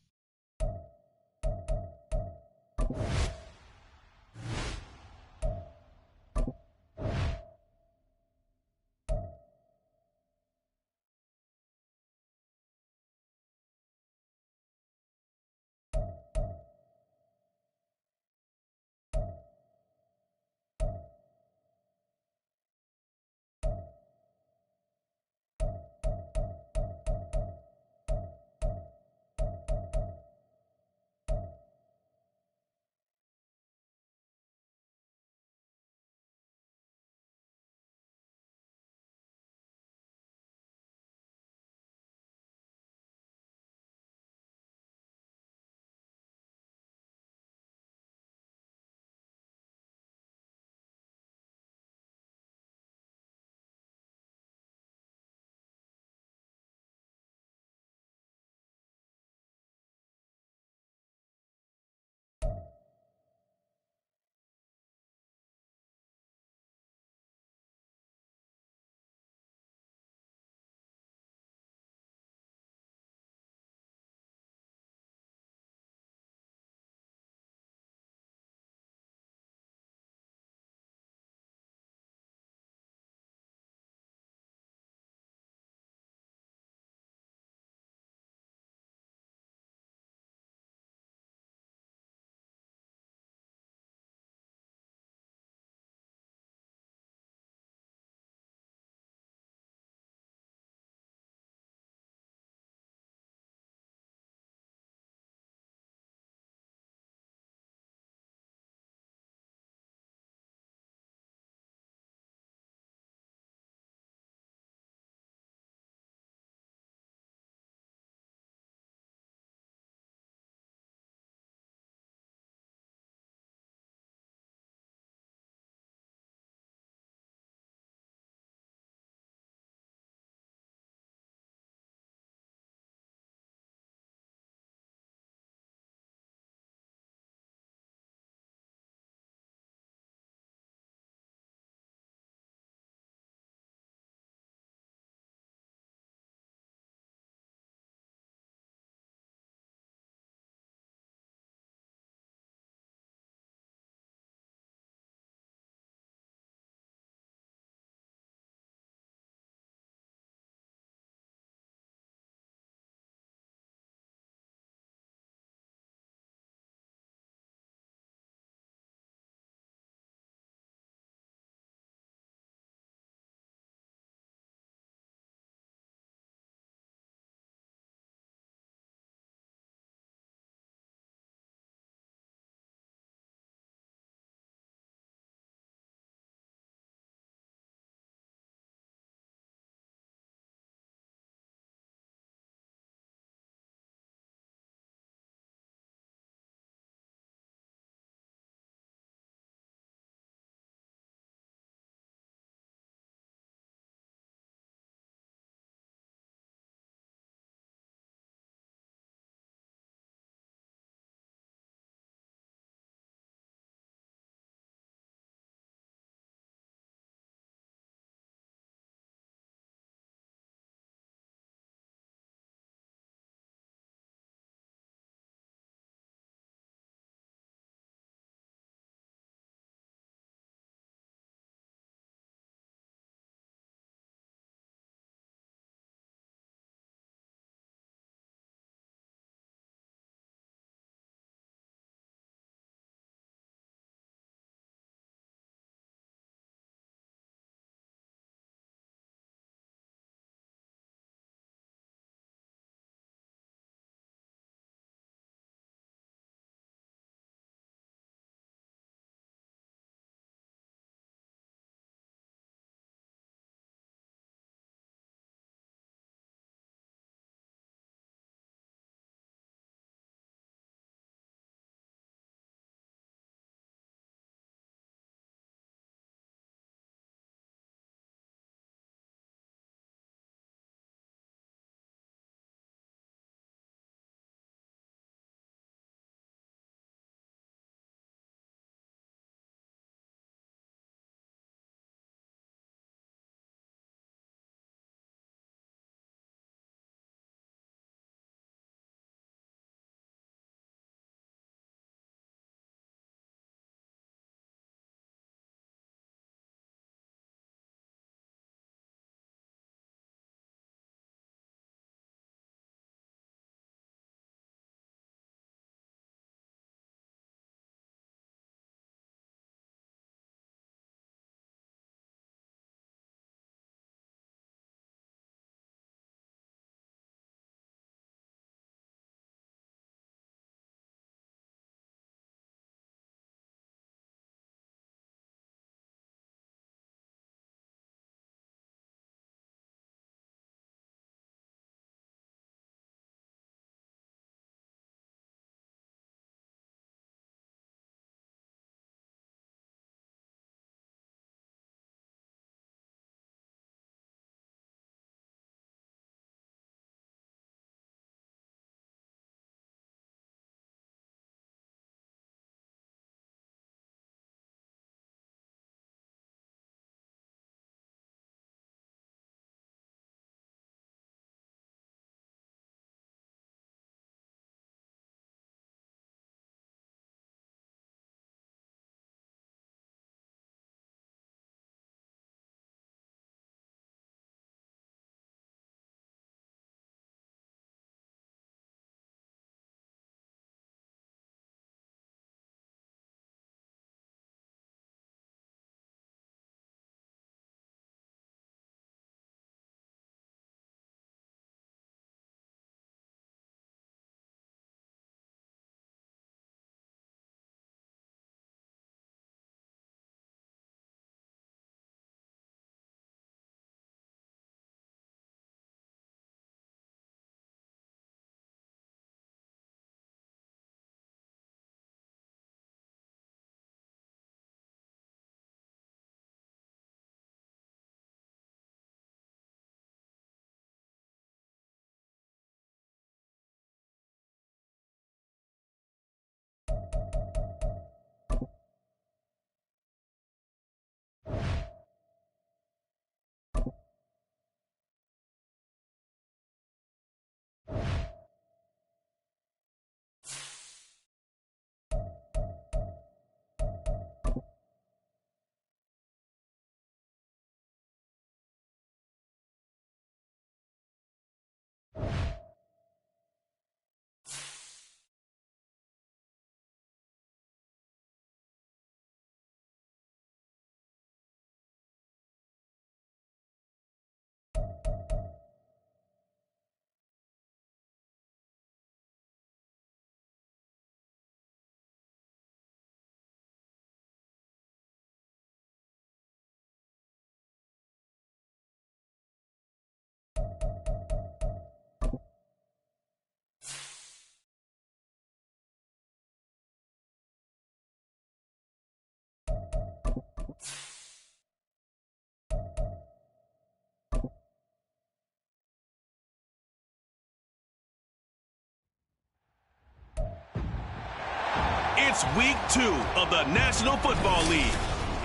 It's week 2 of the National Football League,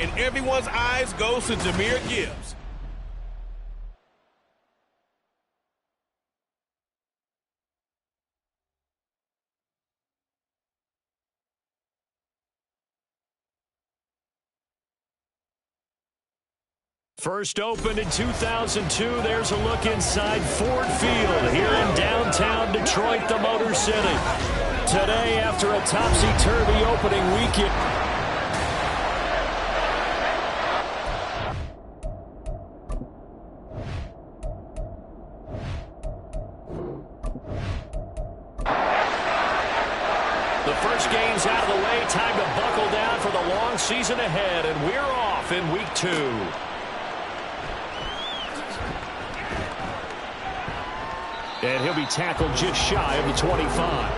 and everyone's eyes go to Jahmyr Gibbs. First opened in 2002, there's a look inside Ford Field here in downtown Detroit, the Motor City. Today, after a topsy-turvy opening weekend. The first game's out of the way, time to buckle down for the long season ahead, and we're off in week 2. And he'll be tackled just shy of the 25.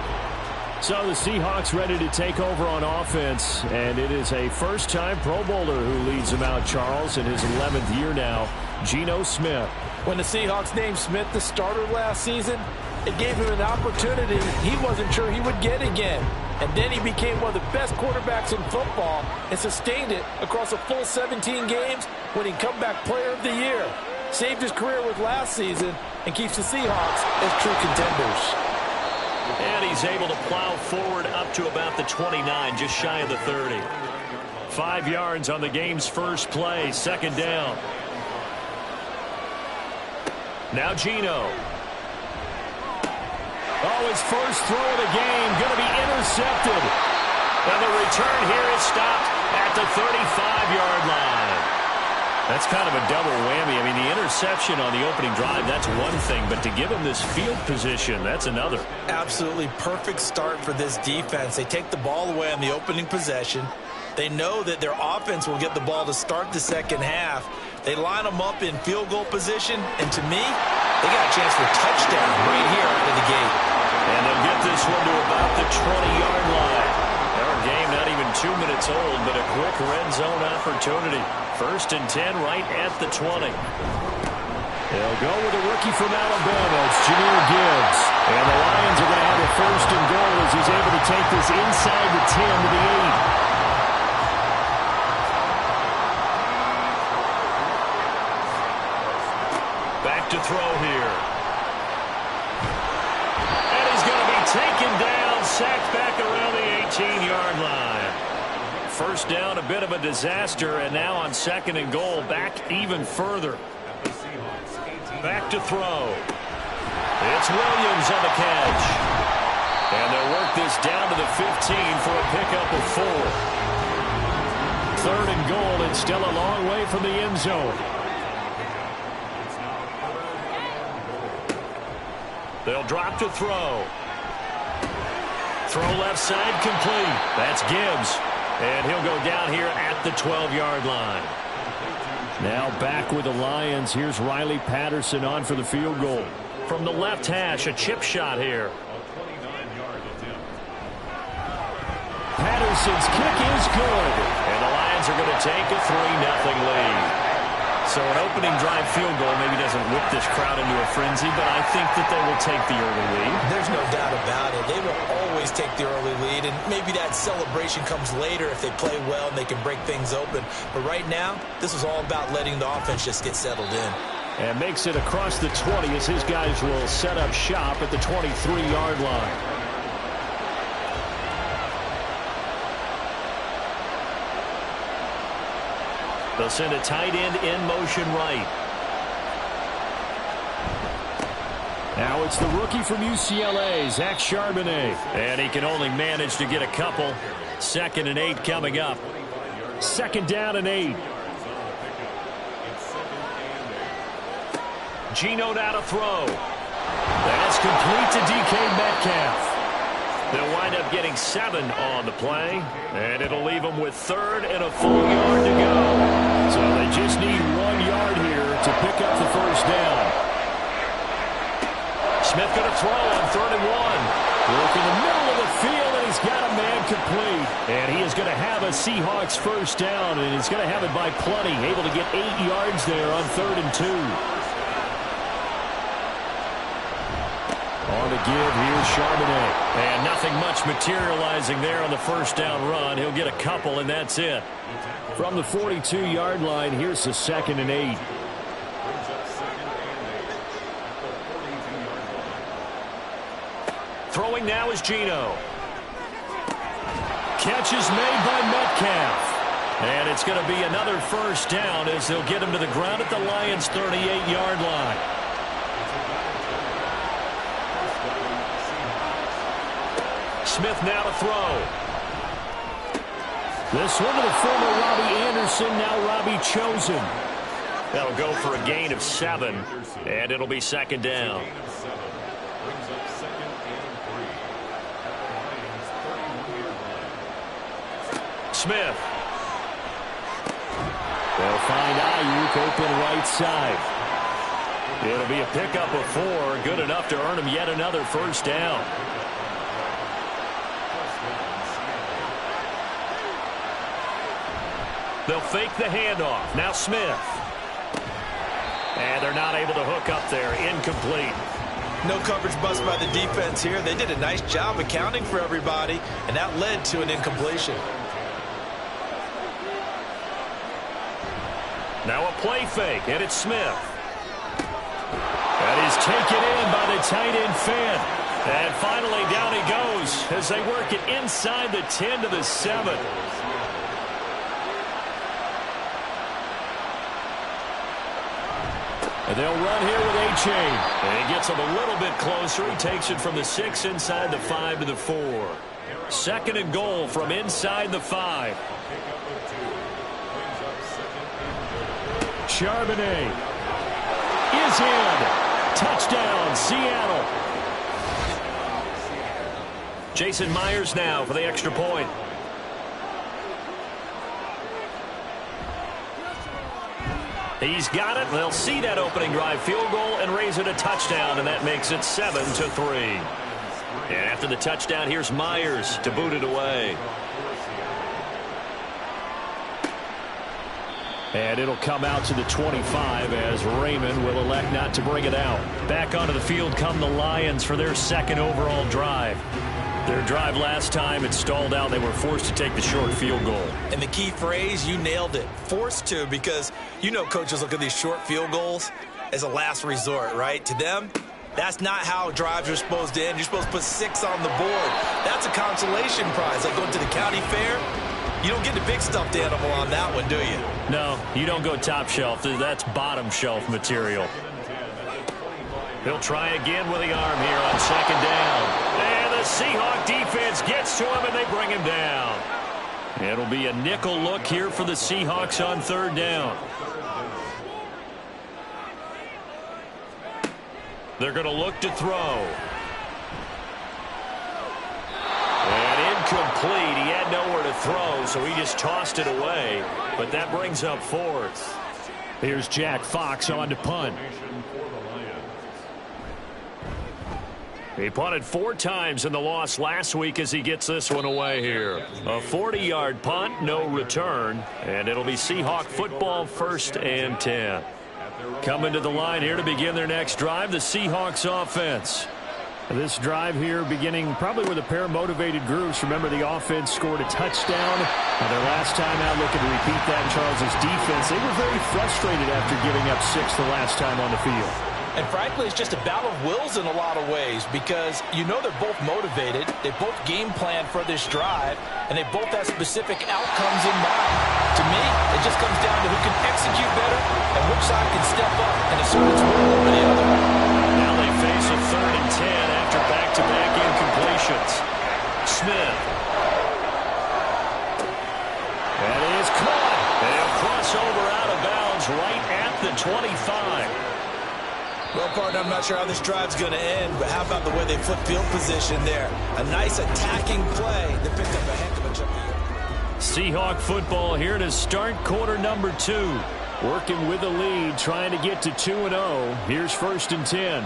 So the Seahawks ready to take over on offense, and it is a first-time Pro Bowler who leads them out, Charles, in his 11th year now, Geno Smith. When the Seahawks named Smith the starter last season, it gave him an opportunity he wasn't sure he would get again. And then he became one of the best quarterbacks in football and sustained it across a full 17 games, winning Comeback Player of the Year. Saved his career with last season and keeps the Seahawks as true contenders. And he's able to plow forward up to about the 29, just shy of the 30. 5 yards on the game's first play, second down. Now Geno. Oh, his first throw of the game going to be intercepted. And the return here is stopped at the 35-yard line. That's kind of a double whammy. I mean, the interception on the opening drive, that's one thing. But to give him this field position, that's another. Absolutely perfect start for this defense. They take the ball away on the opening possession. They know that their offense will get the ball to start the second half. They line them up in field goal position. And to me, they got a chance for a touchdown right here out of the gate. And they'll get this one to about the 20-yard line. Our game not even 2 minutes old, but a quick red zone opportunity. First and 10 right at the 20. They'll go with a rookie from Alabama. It's Jahmyr Gibbs. And the Lions are going to have a first and goal as he's able to take this inside the 10 to the 8. Back to throw here. And he's going to be taken down, sacked back around the 18-yard line. First down, a bit of a disaster, and now on second and goal, back even further. Back to throw. It's Williams on the catch. And they'll work this down to the 15 for a pickup of 4. Third and goal, and still a long way from the end zone. They'll drop to throw. Throw left side complete. That's Gibbs. And he'll go down here at the 12-yard line. Now back with the Lions. Here's Riley Patterson on for the field goal. From the left hash, a chip shot here. Patterson's kick is good. And the Lions are going to take a 3-0 lead. So an opening drive field goal maybe doesn't whip this crowd into a frenzy, but I think that they will take the early lead. There's no doubt about it. They will always take the early lead, and maybe that celebration comes later if they play well and they can break things open. But right now, this is all about letting the offense just get settled in. And makes it across the 20 as his guys will set up shop at the 23-yard line. They'll send a tight end in motion right. Now it's the rookie from UCLA, Zach Charbonnet. And he can only manage to get a couple. Second and 8 coming up. Second down and 8. Geno now to throw. That's complete to DK Metcalf. They'll wind up getting 7 on the play, and it'll leave them with third and a full yard to go. So they just need 1 yard here to pick up the first down. Smith going to throw on 3rd and 1. Look in the middle of the field, and he's got a man complete. And he is going to have a Seahawks first down, and he's going to have it by plenty. Able to get 8 yards there on 3rd and 2. On On to give, here's Charbonnet. And nothing much materializing there on the first down run. He'll get a couple, and that's it. From the 42-yard line, here's the 2nd and 8. Throwing now is Geno. Catch is made by Metcalf. And it's going to be another first down as they'll get him to the ground at the Lions' 38-yard line. Smith now to throw. This one to the former Robbie Anderson, now Robbie Chosen. That'll go for a gain of 7, and it'll be 2nd down. Smith. They'll find Ayuk open right side. It'll be a pickup of 4, good enough to earn him yet another first down. They'll fake the handoff. Now Smith. And they're not able to hook up there. Incomplete. No coverage bust by the defense here. They did a nice job accounting for everybody, and that led to an incompletion. Now a play fake, and it's Smith. That is taken in by the tight end Fant. And finally down he goes as they work it inside the 10 to the 7. And they'll run here with A-Chain. And he gets him a little bit closer. He takes it from the 6 inside the 5 to the 4. 2nd and goal from inside the 5. Charbonnet is in. Touchdown, Seattle. Jason Myers now for the extra point. He's got it. They'll see that opening drive field goal and raise it a touchdown, and that makes it 7-3. And after the touchdown, here's Myers to boot it away. And it'll come out to the 25 as Raymond will elect not to bring it out. Back onto the field come the Lions for their 2nd overall drive. Their drive last time, it stalled out. They were forced to take the short field goal. And the key phrase, you nailed it. Forced to, because you know coaches look at these short field goals as a last resort, right? To them, that's not how drives are supposed to end. You're supposed to put 6 on the board. That's a consolation prize. Like going to the county fair, you don't get the big stuffed animal on that one, do you? No, you don't go top shelf. That's bottom shelf material. He'll try again with the arm here on 2nd down. And the Seahawk defense gets to him, and they bring him down. It'll be a nickel look here for the Seahawks on 3rd down. They're going to look to throw. And incomplete. He had nowhere to throw, so he just tossed it away. But that brings up 4th. Here's Jack Fox on to punt. He punted 4 times in the loss last week as he gets this one away here. A 40-yard punt, no return, and it'll be Seahawk football 1st and 10. Coming to the line here to begin their next drive, the Seahawks offense. This drive here beginning probably with a pair of motivated groups. Remember, the offense scored a touchdown. Their last time out looking to repeat that. Charles' defense, they were very frustrated after giving up 6 the last time on the field. And frankly, it's just a battle of wills in a lot of ways, because you know they're both motivated, they both game plan for this drive, and they both have specific outcomes in mind. To me, it just comes down to who can execute better and which side can step up and assert its role over the other. Now they face a 3rd and 10 after back-to-back incompletions. Smith. That is caught. They'll cross over out of bounds right at the 25. Well, partner, I'm not sure how this drive's going to end, but how about the way they flip field position there? A nice attacking play that picked up a heck of a jump. Seahawk football here to start quarter number 2. Working with the lead, trying to get to 2-0. Here's 1st and 10.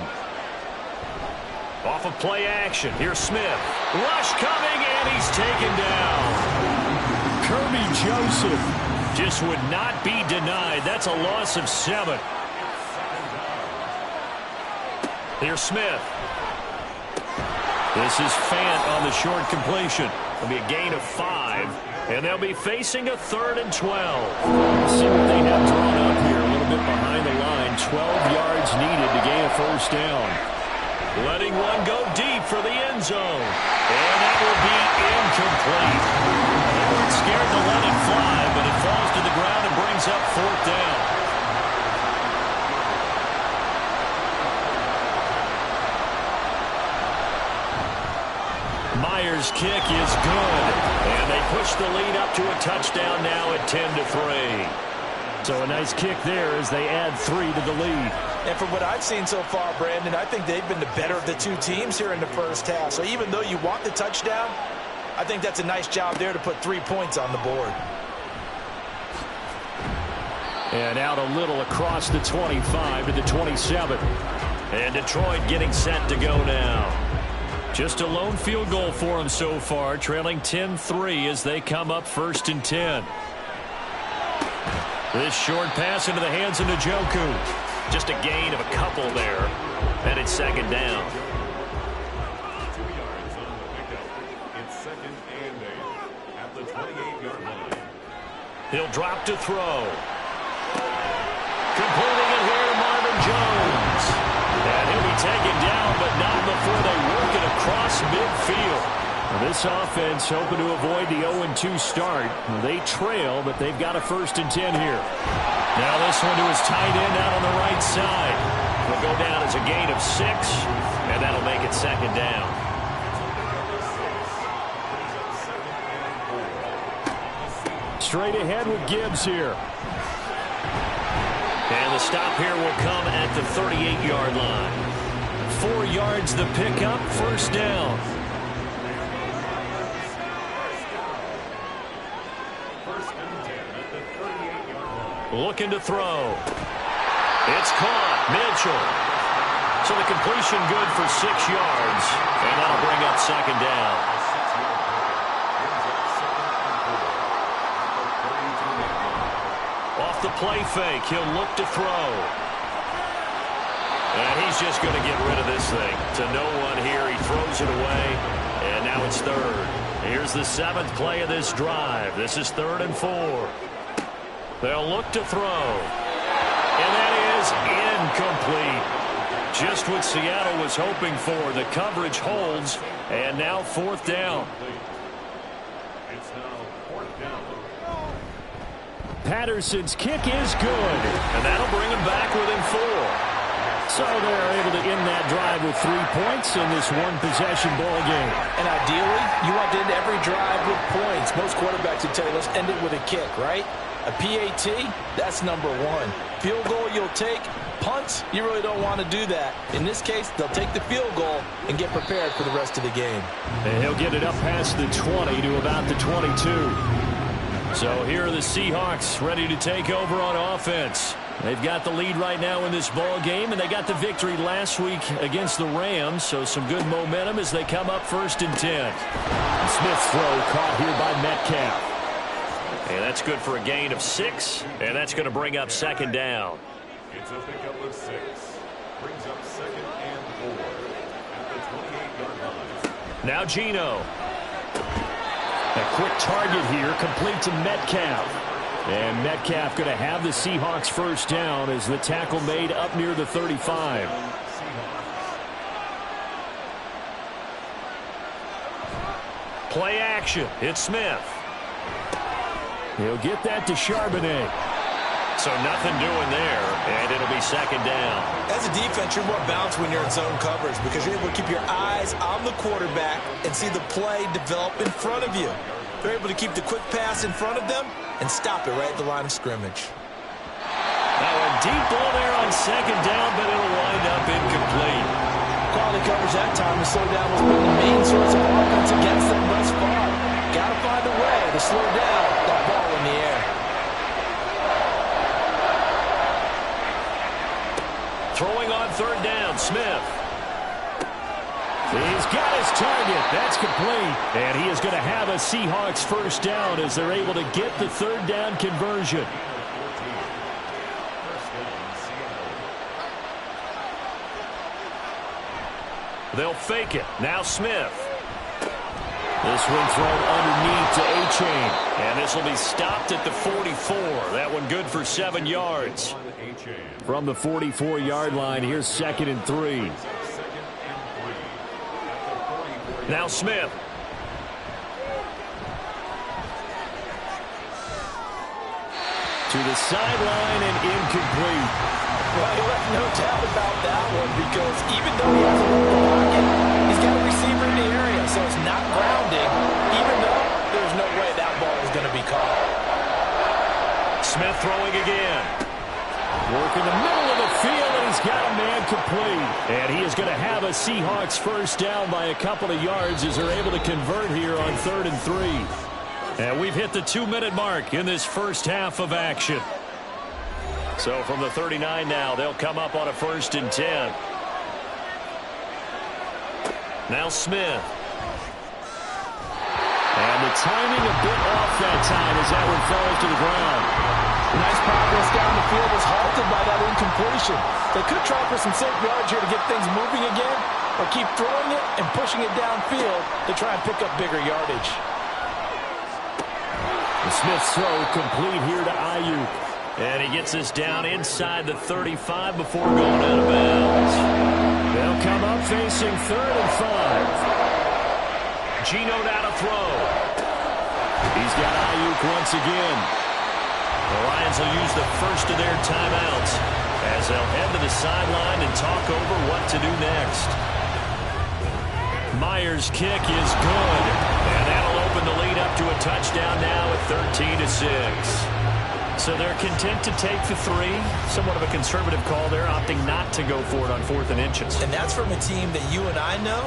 Off of play action. Here's Smith. Rush coming, and he's taken down. Kirby Joseph just would not be denied. That's a loss of 7. Here's Smith. This is Fant on the short completion. It'll be a gain of 5, and they'll be facing a 3rd and 12. Let's see what they have drawn up here. A little bit behind the line. 12 yards needed to gain a first down. Letting one go deep for the end zone. And that will be incomplete. They weren't scared to let it fly, but it falls to the ground and brings up 4th down. Myers' kick is good, and they push the lead up to a touchdown now at 10-3. So a nice kick there as they add 3 to the lead. And from what I've seen so far, Brandon, I think they've been the better of the two teams here in the first half. So even though you want the touchdown, I think that's a nice job there to put 3 points on the board. And out a little across the 25 to the 27. And Detroit getting set to go now. Just a lone field goal for them so far, trailing 10-3 as they come up 1st and 10. This short pass into the hands of Njoku. Just a gain of a couple there, and it's 2nd down. 2 yards on the pickup. It's 2nd and 8 at the 28-yard line. He'll drop to throw. Completing it here to Marvin Jones. And he'll be taken down, but not before they work it across midfield. Well, this offense hoping to avoid the 0-2 start. Well, they trail, but they've got a 1st and 10 here. Now this one to his tight end out on the right side. Will go down as a gain of 6, and that'll make it 2nd down. Straight ahead with Gibbs here. And the stop here will come at the 38-yard line. 4 yards the pickup, 1st down. Looking to throw. It's caught. Mitchell. So the completion good for 6 yards. And that'll bring up 2nd down. Off the play fake, he'll look to throw. And he's just going to get rid of this thing. To no one here. He throws it away. And now it's 3rd. Here's the 7th play of this drive. This is 3rd and 4. They'll look to throw. And that is incomplete. Just what Seattle was hoping for. The coverage holds. And now 4th down. It's now 4th down. Patterson's kick is good. And that'll bring him back within 4. So they're able to end that drive with 3 points in this one-possession ball game. And ideally, you want to end every drive with points. Most quarterbacks would tell you, let's end it with a kick, right? A PAT, that's number 1. Field goal you'll take. Punts, you really don't want to do that. In this case, they'll take the field goal and get prepared for the rest of the game. And he'll get it up past the 20 to about the 22. So here are the Seahawks ready to take over on offense. They've got the lead right now in this ball game, and they got the victory last week against the Rams, so some good momentum as they come up 1st and 10. Smith's throw caught here by Metcalf. And that's good for a gain of 6, and that's going to bring up 2nd down. It's a pickup of 6. Brings up 2nd and 4 at the 28-yard line. Now Geno. A quick target here, complete to Metcalf. And Metcalf going to have the Seahawks 1st down as the tackle made up near the 35. Play action. It's Smith. He'll get that to Charbonnet. So nothing doing there, and it'll be 2nd down. As a defense, you're more balanced when you're in zone coverage because you're able to keep your eyes on the quarterback and see the play develop in front of you. They're able to keep the quick pass in front of them and stop it right at the line of scrimmage. Now a deep ball there on 2nd down, but it'll wind up incomplete. Quality coverage that time to slow down was been the main source of offense against them thus far. Got to find a way to slow down that ball in the air. Throwing on 3rd down, Smith. He's got his target. That's complete. And he is going to have a Seahawks 1st down as they're able to get the 3rd down conversion. They'll fake it. Now Smith. This one thrown underneath to A-Chain. And this will be stopped at the 44. That one good for 7 yards. From the 44-yard line, here's 2nd and 3. Now Smith. To the sideline and incomplete. Well, you have no doubt about that one because even though he hasn't moved the pocket, he's got a receiver in the area, so it's not grounding, even though there's no way that ball is going to be caught. Smith throwing again. Work in the middle of the field, and he's got a man complete. And he is going to have a Seahawks first down by a couple of yards as they're able to convert here on 3rd and 3. And we've hit the 2-minute mark in this first half of action. So from the 39 now, they'll come up on a 1st and 10. Now Smith. And the timing a bit off that time as that one falls to the ground. Nice progress down the field was halted by that incompletion. They could try for some safe yards here to get things moving again, or keep throwing it and pushing it downfield to try and pick up bigger yardage. Smith's throw complete here to Ayuk. And he gets this down inside the 35 before going out of bounds. They'll come up facing 3rd and 5. Geno now to throw. He's got Ayuk once again. The Lions will use the first of their timeouts as they'll head to the sideline and talk over what to do next. Myers' kick is good, and that'll open the lead up to a touchdown now at 13-6. So they're content to take the 3. Somewhat of a conservative call there, opting not to go for it on 4th and inches. And that's from a team that you and I know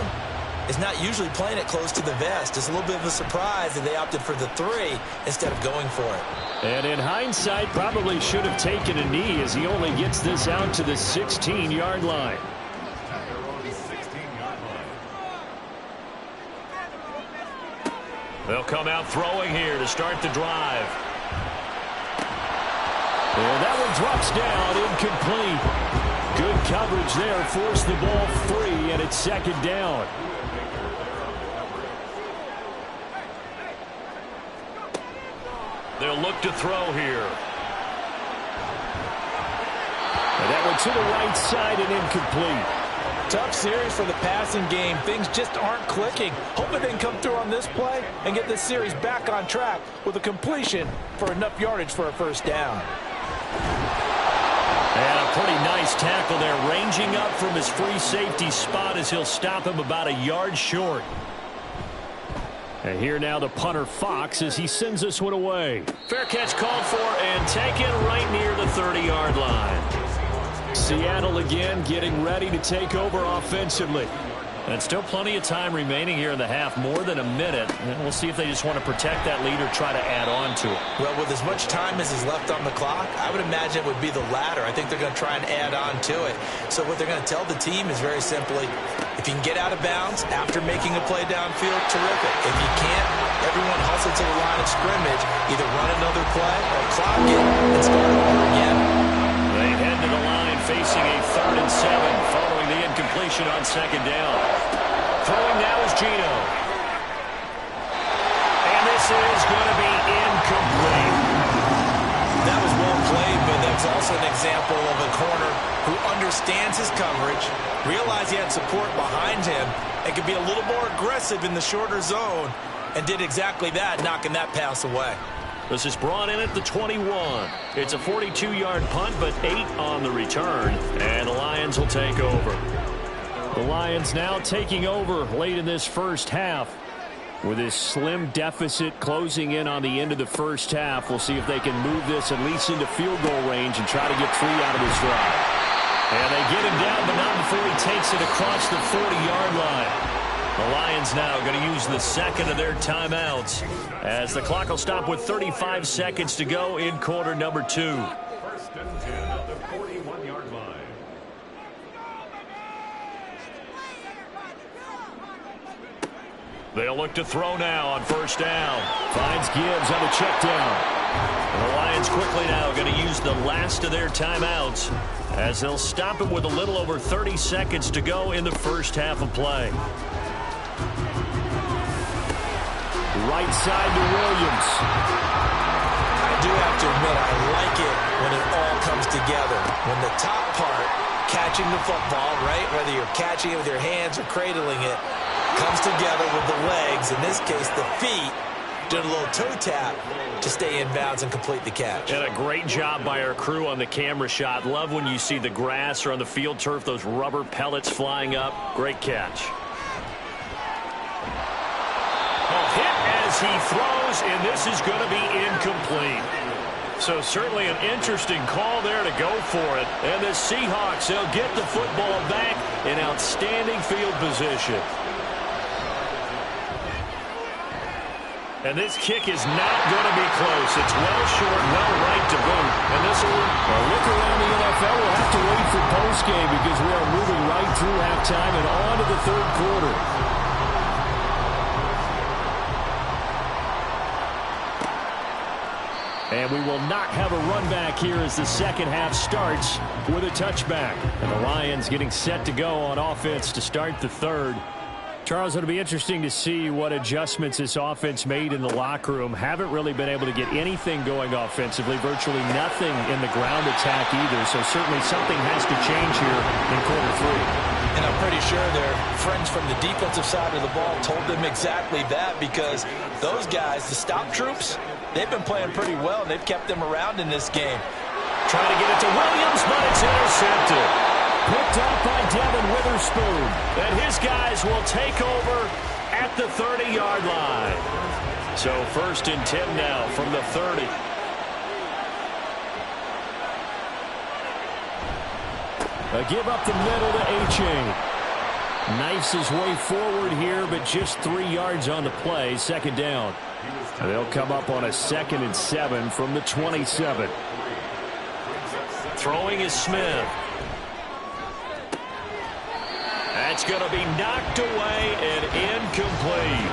is not usually playing it close to the vest. It's a little bit of a surprise that they opted for the 3 instead of going for it. And in hindsight, probably should have taken a knee as he only gets this out to the 16-yard line. They'll come out throwing here to start the drive. And that one drops down, incomplete. Good coverage there, forced the ball free, and it's 2nd down. They'll look to throw here. And that one to the right side and incomplete. Tough series for the passing game. Things just aren't clicking. Hoping they can come through on this play and get this series back on track with a completion for enough yardage for a first down. And a pretty nice tackle there, ranging up from his free safety spot as he'll stop him about a yard short. And here now the punter Fox as he sends this one away. Fair catch called for and taken right near the 30-yard line. Seattle again getting ready to take over offensively. And still plenty of time remaining here in the half, more than a minute. And we'll see if they just want to protect that lead or try to add on to it. Well, with as much time as is left on the clock, I would imagine it would be the latter. I think they're going to try and add on to it. So what they're going to tell the team is very simply, if you can get out of bounds after making a play downfield, terrific. If you can't, everyone hustle to the line of scrimmage, either run another play or clock it and start over again. They head to the line facing a 3rd and 7 following the incompletion on 2nd down. Throwing now is Geno. And this is going to be incomplete. That was well played, but that's also an example of a corner who understands his coverage, realized he had support behind him, and could be a little more aggressive in the shorter zone, and did exactly that, knocking that pass away. This is brought in at the 21. It's a 42-yard punt, but 8 on the return, and the Lions will take over. The Lions now taking over late in this first half. With this slim deficit closing in on the end of the first half, we'll see if they can move this at least into field goal range and try to get 3 out of this drive. And they get him down, but not before he takes it across the 40-yard line. The Lions now going to use the 2nd of their timeouts as the clock will stop with 35 seconds to go in quarter number 2. 1st and 10 at the 41-yard line. They'll look to throw now on 1st down. Finds Gibbs on the check down. And the Lions quickly now going to use the last of their timeouts as they'll stop it with a little over 30 seconds to go in the first half of play. Right side to Williams. I do have to admit, I like it when it all comes together. When the top part, catching the football, right, whether you're catching it with your hands or cradling it, comes together with the legs, in this case the feet, doing a little toe tap to stay in bounds and complete the catch. And a great job by our crew on the camera shot. Love when you see the grass or on the field turf, those rubber pellets flying up. Great catch. Hit as he throws, and this is going to be incomplete. So certainly an interesting call there to go for it. And the Seahawks, they'll get the football back in outstanding field position. And this kick is not going to be close. It's well short, well right to boot. And this will look around the NFL. We'll have to wait for postgame because we are moving right through halftime and on to the third quarter. And we will not have a run back here as the second half starts with a touchback. And the Lions getting set to go on offense to start the third. Charles, it'll be interesting to see what adjustments this offense made in the locker room. Haven't really been able to get anything going offensively, virtually nothing in the ground attack either. So certainly something has to change here in quarter three. And I'm pretty sure their friends from the defensive side of the ball told them exactly that, because those guys, the stop troops, they've been playing pretty well. They've kept them around in this game. Trying to get it to Williams, but it's intercepted. Picked up by Devin Witherspoon. And his guys will take over at the 30-yard line. So 1st and 10 now from the 30. A give up the middle to A-Chain. Knifes his way forward here, but just 3 yards on the play. Second down. They'll come up on a 2nd and 7 from the 27. Throwing is Smith. That's going to be knocked away and incomplete.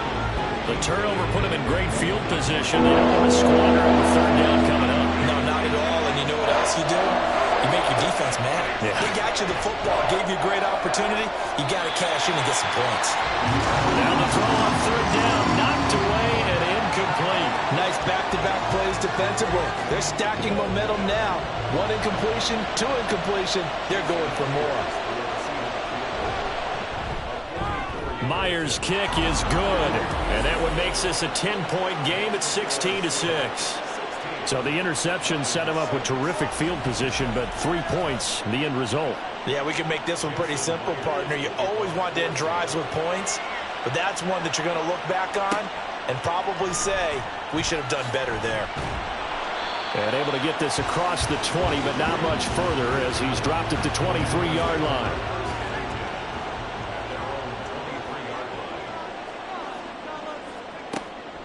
The turnover put him in great field position. They don't want to squander on the third down coming up. No, not at all. And you know what else you do? You make your defense mad. Yeah. They got you the football, gave you a great opportunity. You got to cash in and get some points. Now the throw on third down, knocked away and incomplete. Nice back-to-back plays defensively. They're stacking momentum now. 1 incompletion, 2 incompletion. They're going for more. Myers' kick is good, and that one makes this a 10-point game at 16-6. So the interception set him up with terrific field position, but 3 points, the end result. Yeah, we can make this one pretty simple, partner. You always want to end drives with points, but that's one that you're going to look back on and probably say, we should have done better there. And able to get this across the 20, but not much further as he's dropped at the 23-yard line.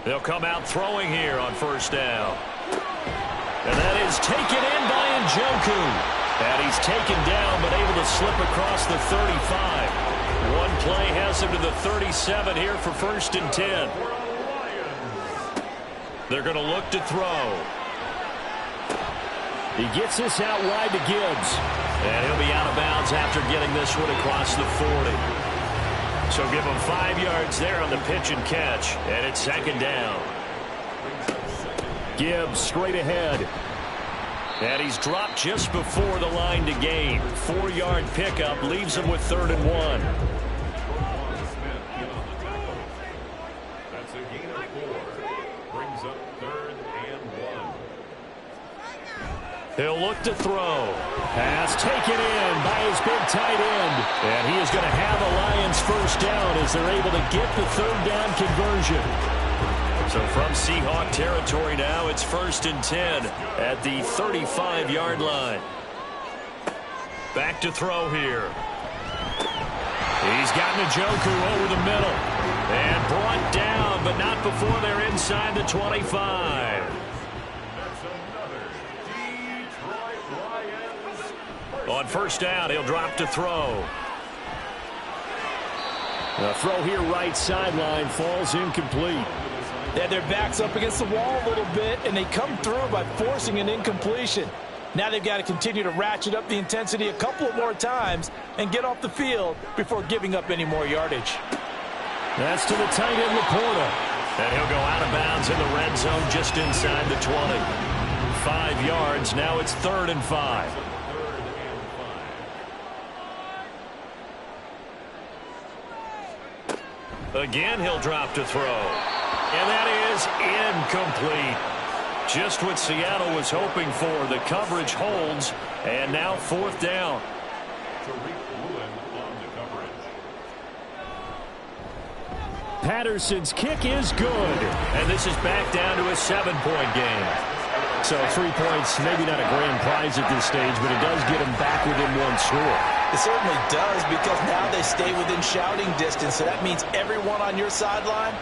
They'll come out throwing here on first down. And that is taken in by Njoku. And he's taken down, but able to slip across the 35. One play has him to the 37 here for 1st and 10. They're going to look to throw. He gets this out wide to Gibbs. And he'll be out of bounds after getting this one across the 40. So give him 5 yards there on the pitch and catch. And it's 2nd down. Gibbs straight ahead. And he's dropped just before the line to gain. 4-yard pickup leaves him with 3rd and 1. That's a gain of 4. Brings up 3rd and 1. He'll look to throw. Pass taken in by his big tight end. And he is going to have a Lions first down as they're able to get the 3rd down conversion. So from Seahawk territory now, it's 1st and 10 at the 35-yard line. Back to throw here. He's got Njoku over the middle. And brought down, but not before they're inside the 25. On first down, he'll drop to throw. The throw here right sideline falls incomplete. They had their backs up against the wall a little bit, and they come through by forcing an incompletion. Now they've got to continue to ratchet up the intensity a couple more times and get off the field before giving up any more yardage. That's to the tight end, Laporta. And he'll go out of bounds in the red zone just inside the 20. 5 yards. Now it's 3rd and 5. Again, he'll drop to throw. And that is incomplete. Just what Seattle was hoping for. The coverage holds. And now 4th down. Patterson's kick is good. And this is back down to a 7-point game. So 3 points, maybe not a grand prize at this stage, but it does get them back within 1 score. It certainly does, because now they stay within shouting distance. So that means everyone on your sideline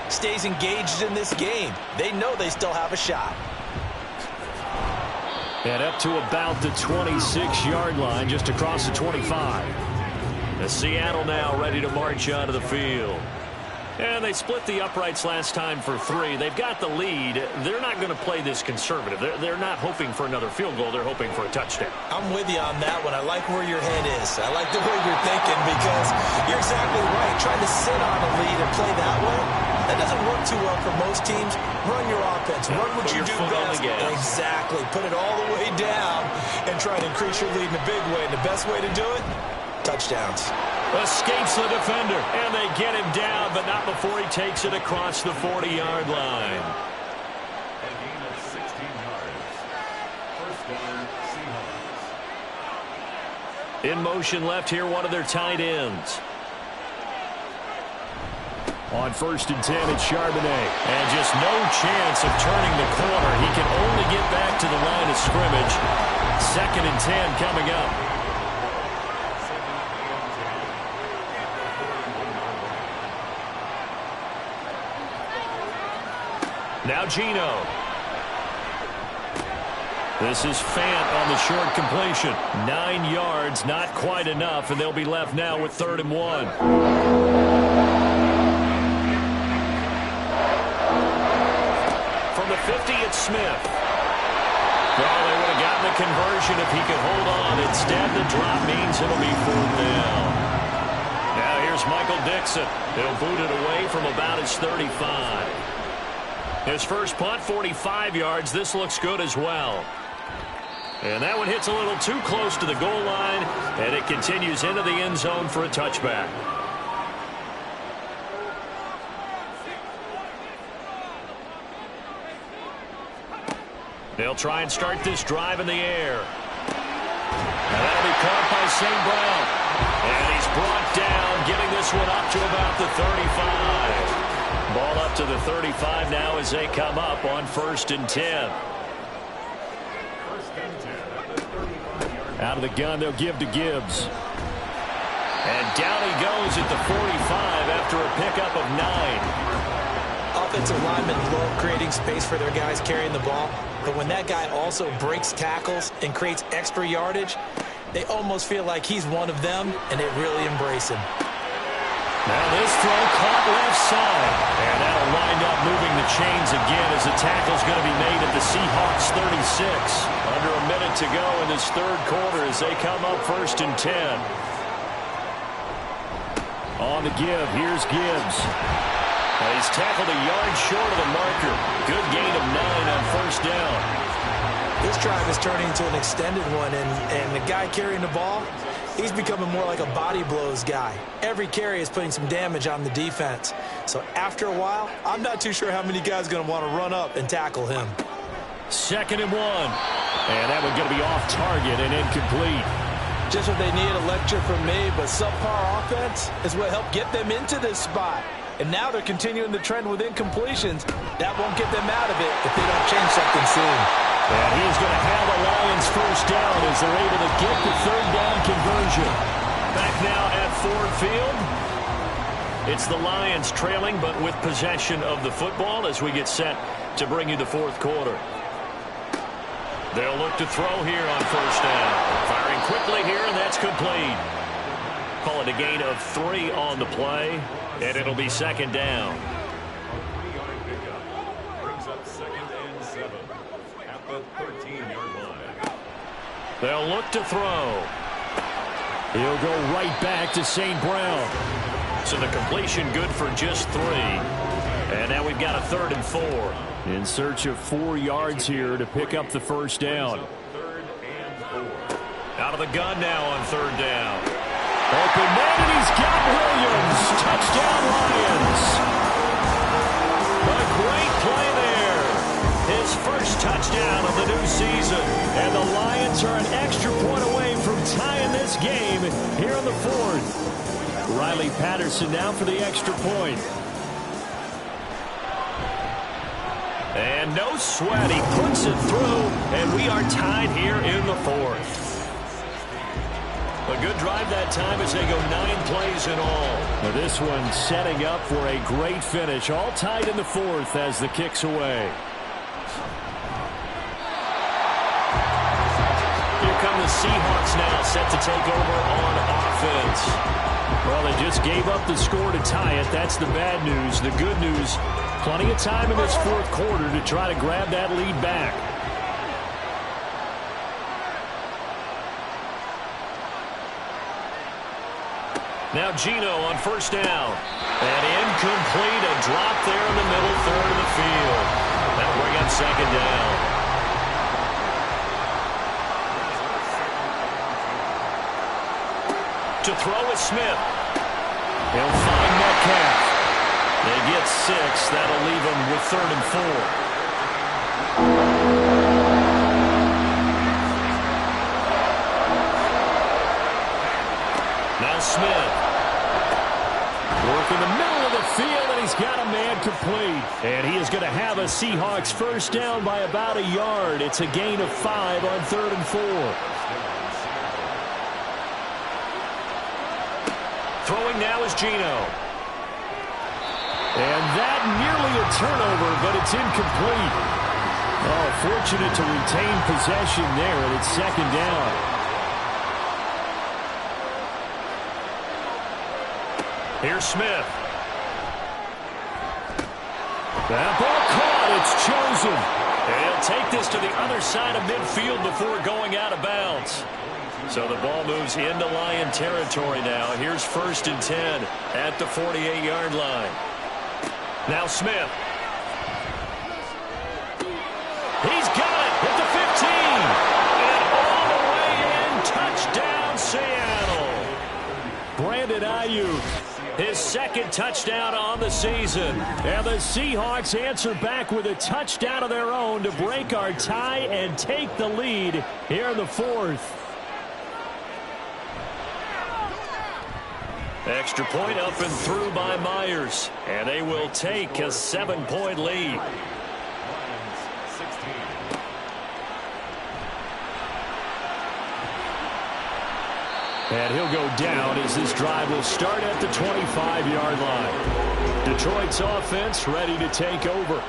stays engaged in this game. They know they still have a shot. And up to about the 26-yard line, just across the 25. The Seattle now ready to march onto the field. And they split the uprights last time for 3. They've got the lead. They're not going to play this conservative. They're not hoping for another field goal. They're hoping for a touchdown. I'm with you on that one. I like where your head is. I like the way you're thinking, because you're exactly right. Trying to sit on a lead and play that way, that doesn't work too well for most teams. Run your offense. Run what you do best. Exactly. Put it all the way down and try to increase your lead in a big way. And the best way to do it? Touchdowns. Escapes the defender, and they get him down, but not before he takes it across the 40-yard line. A gain of 16 yards. 1st down, Seahawks. In motion left here, one of their tight ends. On 1st and 10, it's Charbonnet. And just no chance of turning the corner. He can only get back to the line of scrimmage. 2nd and 10 coming up. Now Geno. This is Fant on the short completion. 9 yards, not quite enough, and they'll be left now with 3rd and 1. From the 50, it's Smith. Well, they would have gotten the conversion if he could hold on. Instead, the drop means it'll be 4th down. Now here's Michael Dixon. He'll boot it away from about his 35. His first punt, 45 yards. This looks good as well. And that one hits a little too close to the goal line, and it continues into the end zone for a touchback. They'll try and start this drive in the air. And that'll be caught by St. Brown. And he's brought down, getting this one up to about the 35. Ball up to the 35 now as they come up on 1st and 10. Out of the gun, they'll give to Gibbs. And down he goes at the 45 after a pickup of 9. Offensive linemen love creating space for their guys carrying the ball. But when that guy also breaks tackles and creates extra yardage, they almost feel like he's one of them, and they really embrace him. Now this throw caught left side. And that'll wind up moving the chains again as the tackle's going to be made at the Seahawks 36. Under a minute to go in this 3rd quarter as they come up 1st and 10. On the give, here's Gibbs. He's tackled a yard short of the marker. Good gain of 9 on 1st down. This drive is turning into an extended one, and the guy carrying the ball, he's becoming more like a body blows guy. Every carry is putting some damage on the defense. So after a while, I'm not too sure how many guys are going to want to run up and tackle him. 2nd and 1. And that one's going to be off target and incomplete. Just what they need, a lecture from me, but subpar offense is what helped get them into this spot. And now they're continuing the trend with incompletions. That won't get them out of it if they don't change something soon. And he's going to have the Lions 1st down as they're able to get the 3rd down conversion. Back now at Ford Field. It's the Lions trailing, but with possession of the football as we get set to bring you the 4th quarter. They'll look to throw here on 1st down. Firing quickly here, and that's complete. Call it a gain of 3 on the play, and it'll be 2nd down. A 3-yard pickup brings up 2nd and 7 at the 13-yard line. They'll look to throw. He'll go right back to St. Brown. So the completion good for just 3. And now we've got a 3rd and 4. In search of 4 yards here to pick up the first down. Out of the gun now on 3rd down. Open man, and he's got Williams. Touchdown, Lions. A great play there. His first touchdown of the new season. And the Lions are an extra point away from tying this game here in the 4th. Riley Patterson now for the extra point. And no sweat. He puts it through, and we are tied here in the 4th. A good drive that time as they go 9 plays in all. Now this one setting up for a great finish. All tied in the 4th as the kick's away. Here come the Seahawks now set to take over on offense. Well, they just gave up the score to tie it. That's the bad news. The good news, plenty of time in this 4th quarter to try to grab that lead back. Now Geno on first down. And incomplete, a drop there in the middle third of the field. That'll bring up 2nd down. To throw is Smith. He'll find Metcalf. They get 6. That'll leave them with 3rd and 4. Now Smith. Work in the middle of the field, and he's got a man complete. And he is going to have a Seahawks first down by about a yard. It's a gain of 5 on 3rd and 4. Throwing now is Geno. And that nearly a turnover, but it's incomplete. Oh, fortunate to retain possession there, and it's 2nd down. Here's Smith. That ball caught. It's chosen. And he'll take this to the other side of midfield before going out of bounds. So the ball moves into Lion territory now. Here's 1st and 10 at the 48-yard line. Now Smith. He's got it at the 15. And all the way in. Touchdown, Seattle. Brandon Ayuk. His 2nd touchdown on the season. And the Seahawks answer back with a touchdown of their own to break our tie and take the lead here in the 4th. Extra point up and through by Myers. And they will take a 7-point lead. And he'll go down as this drive will start at the 25-yard line. Detroit's offense ready to take over.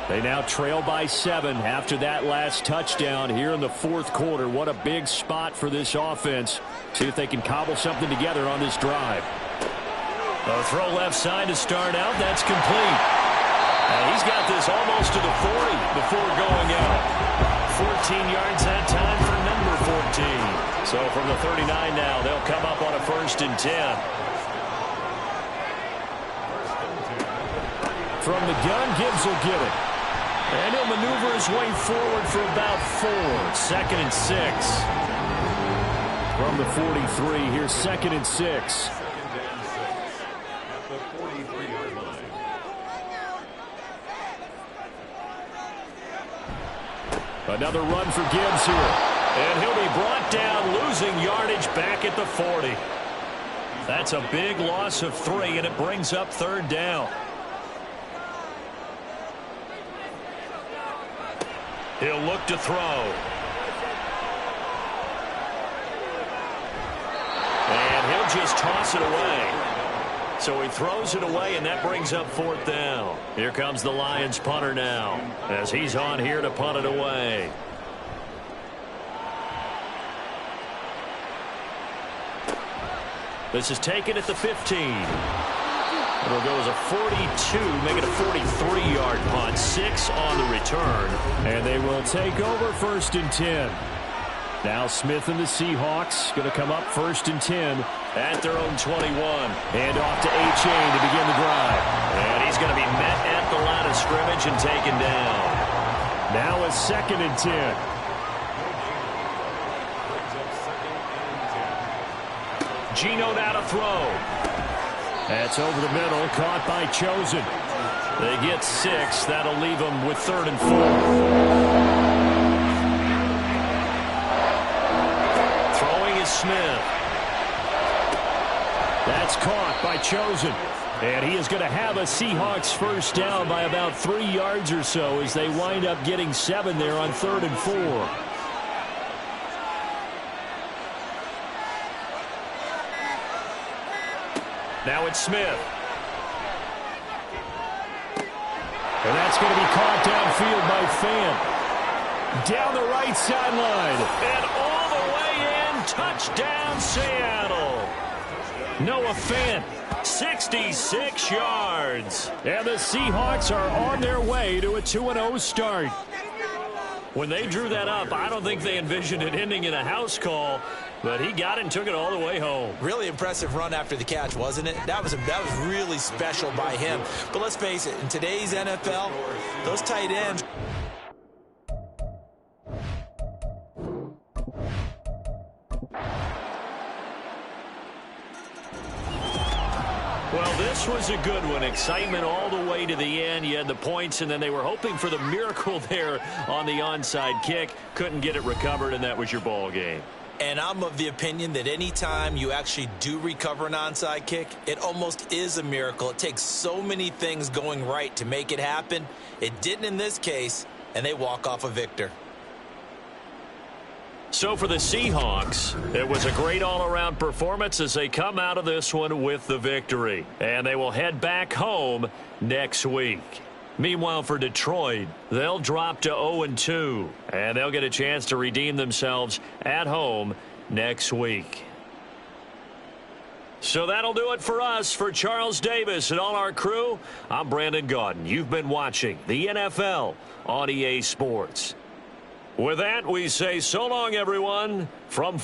They now trail by 7 after that last touchdown here in the 4th quarter. What a big spot for this offense. See if they can cobble something together on this drive. A throw left side to start out. That's complete. And he's got this almost to the 40 before going out. 14 yards that time for number 14. So from the 39 now, they'll come up on a 1st and 10. From the gun, Gibbs will get it. And he'll maneuver his way forward for about 4. 2nd and 6. From the 43, here's 2nd and 6. Another run for Gibbs here. And he'll be brought down, losing yardage back at the 40. That's a big loss of 3, and it brings up 3rd down. He'll look to throw. And he'll just toss it away. So he throws it away, and that brings up 4th down. Here comes the Lions punter now, as he's on here to punt it away. This is taken at the 15. It'll go as a 42, make it a 43-yard punt. 6 on the return, and they will take over 1st and 10. Now Smith and the Seahawks going to come up 1st and 10 at their own 21. And off to A-Chain to begin the drive. And he's going to be met at the line of scrimmage and taken down. Now a 2nd and 10. Geno now to throw. That's over the middle, caught by Chosen. They get 6. That'll leave them with 3rd and 4. Smith. That's caught by Chosen. And he is going to have a Seahawks first down by about 3 yards or so as they wind up getting 7 there on 3rd and 4. Now it's Smith. And that's going to be caught downfield by Fant. Down the right sideline. And all the way in. Touchdown, Seattle. Noah Fant, 66 yards. And the Seahawks are on their way to a 2-0 start. When they drew that up, I don't think they envisioned it ending in a house call, but he got it and took it all the way home. Really impressive run after the catch, wasn't it? That was really special by him. But let's face it, in today's NFL, those tight ends... Well, this was a good one. Excitement all the way to the end. You had the points, and then they were hoping for the miracle there on the onside kick. Couldn't get it recovered, and that was your ball game. And I'm of the opinion that any time you actually do recover an onside kick, it almost is a miracle. It takes so many things going right to make it happen. It didn't in this case, and they walk off a victor. So for the Seahawks, it was a great all-around performance as they come out of this one with the victory. And they will head back home next week. Meanwhile, for Detroit, they'll drop to 0-2. And they'll get a chance to redeem themselves at home next week. So that'll do it for us. For Charles Davis and all our crew, I'm Brandon Gaudin. You've been watching the NFL on EA Sports. With that, we say so long, everyone, from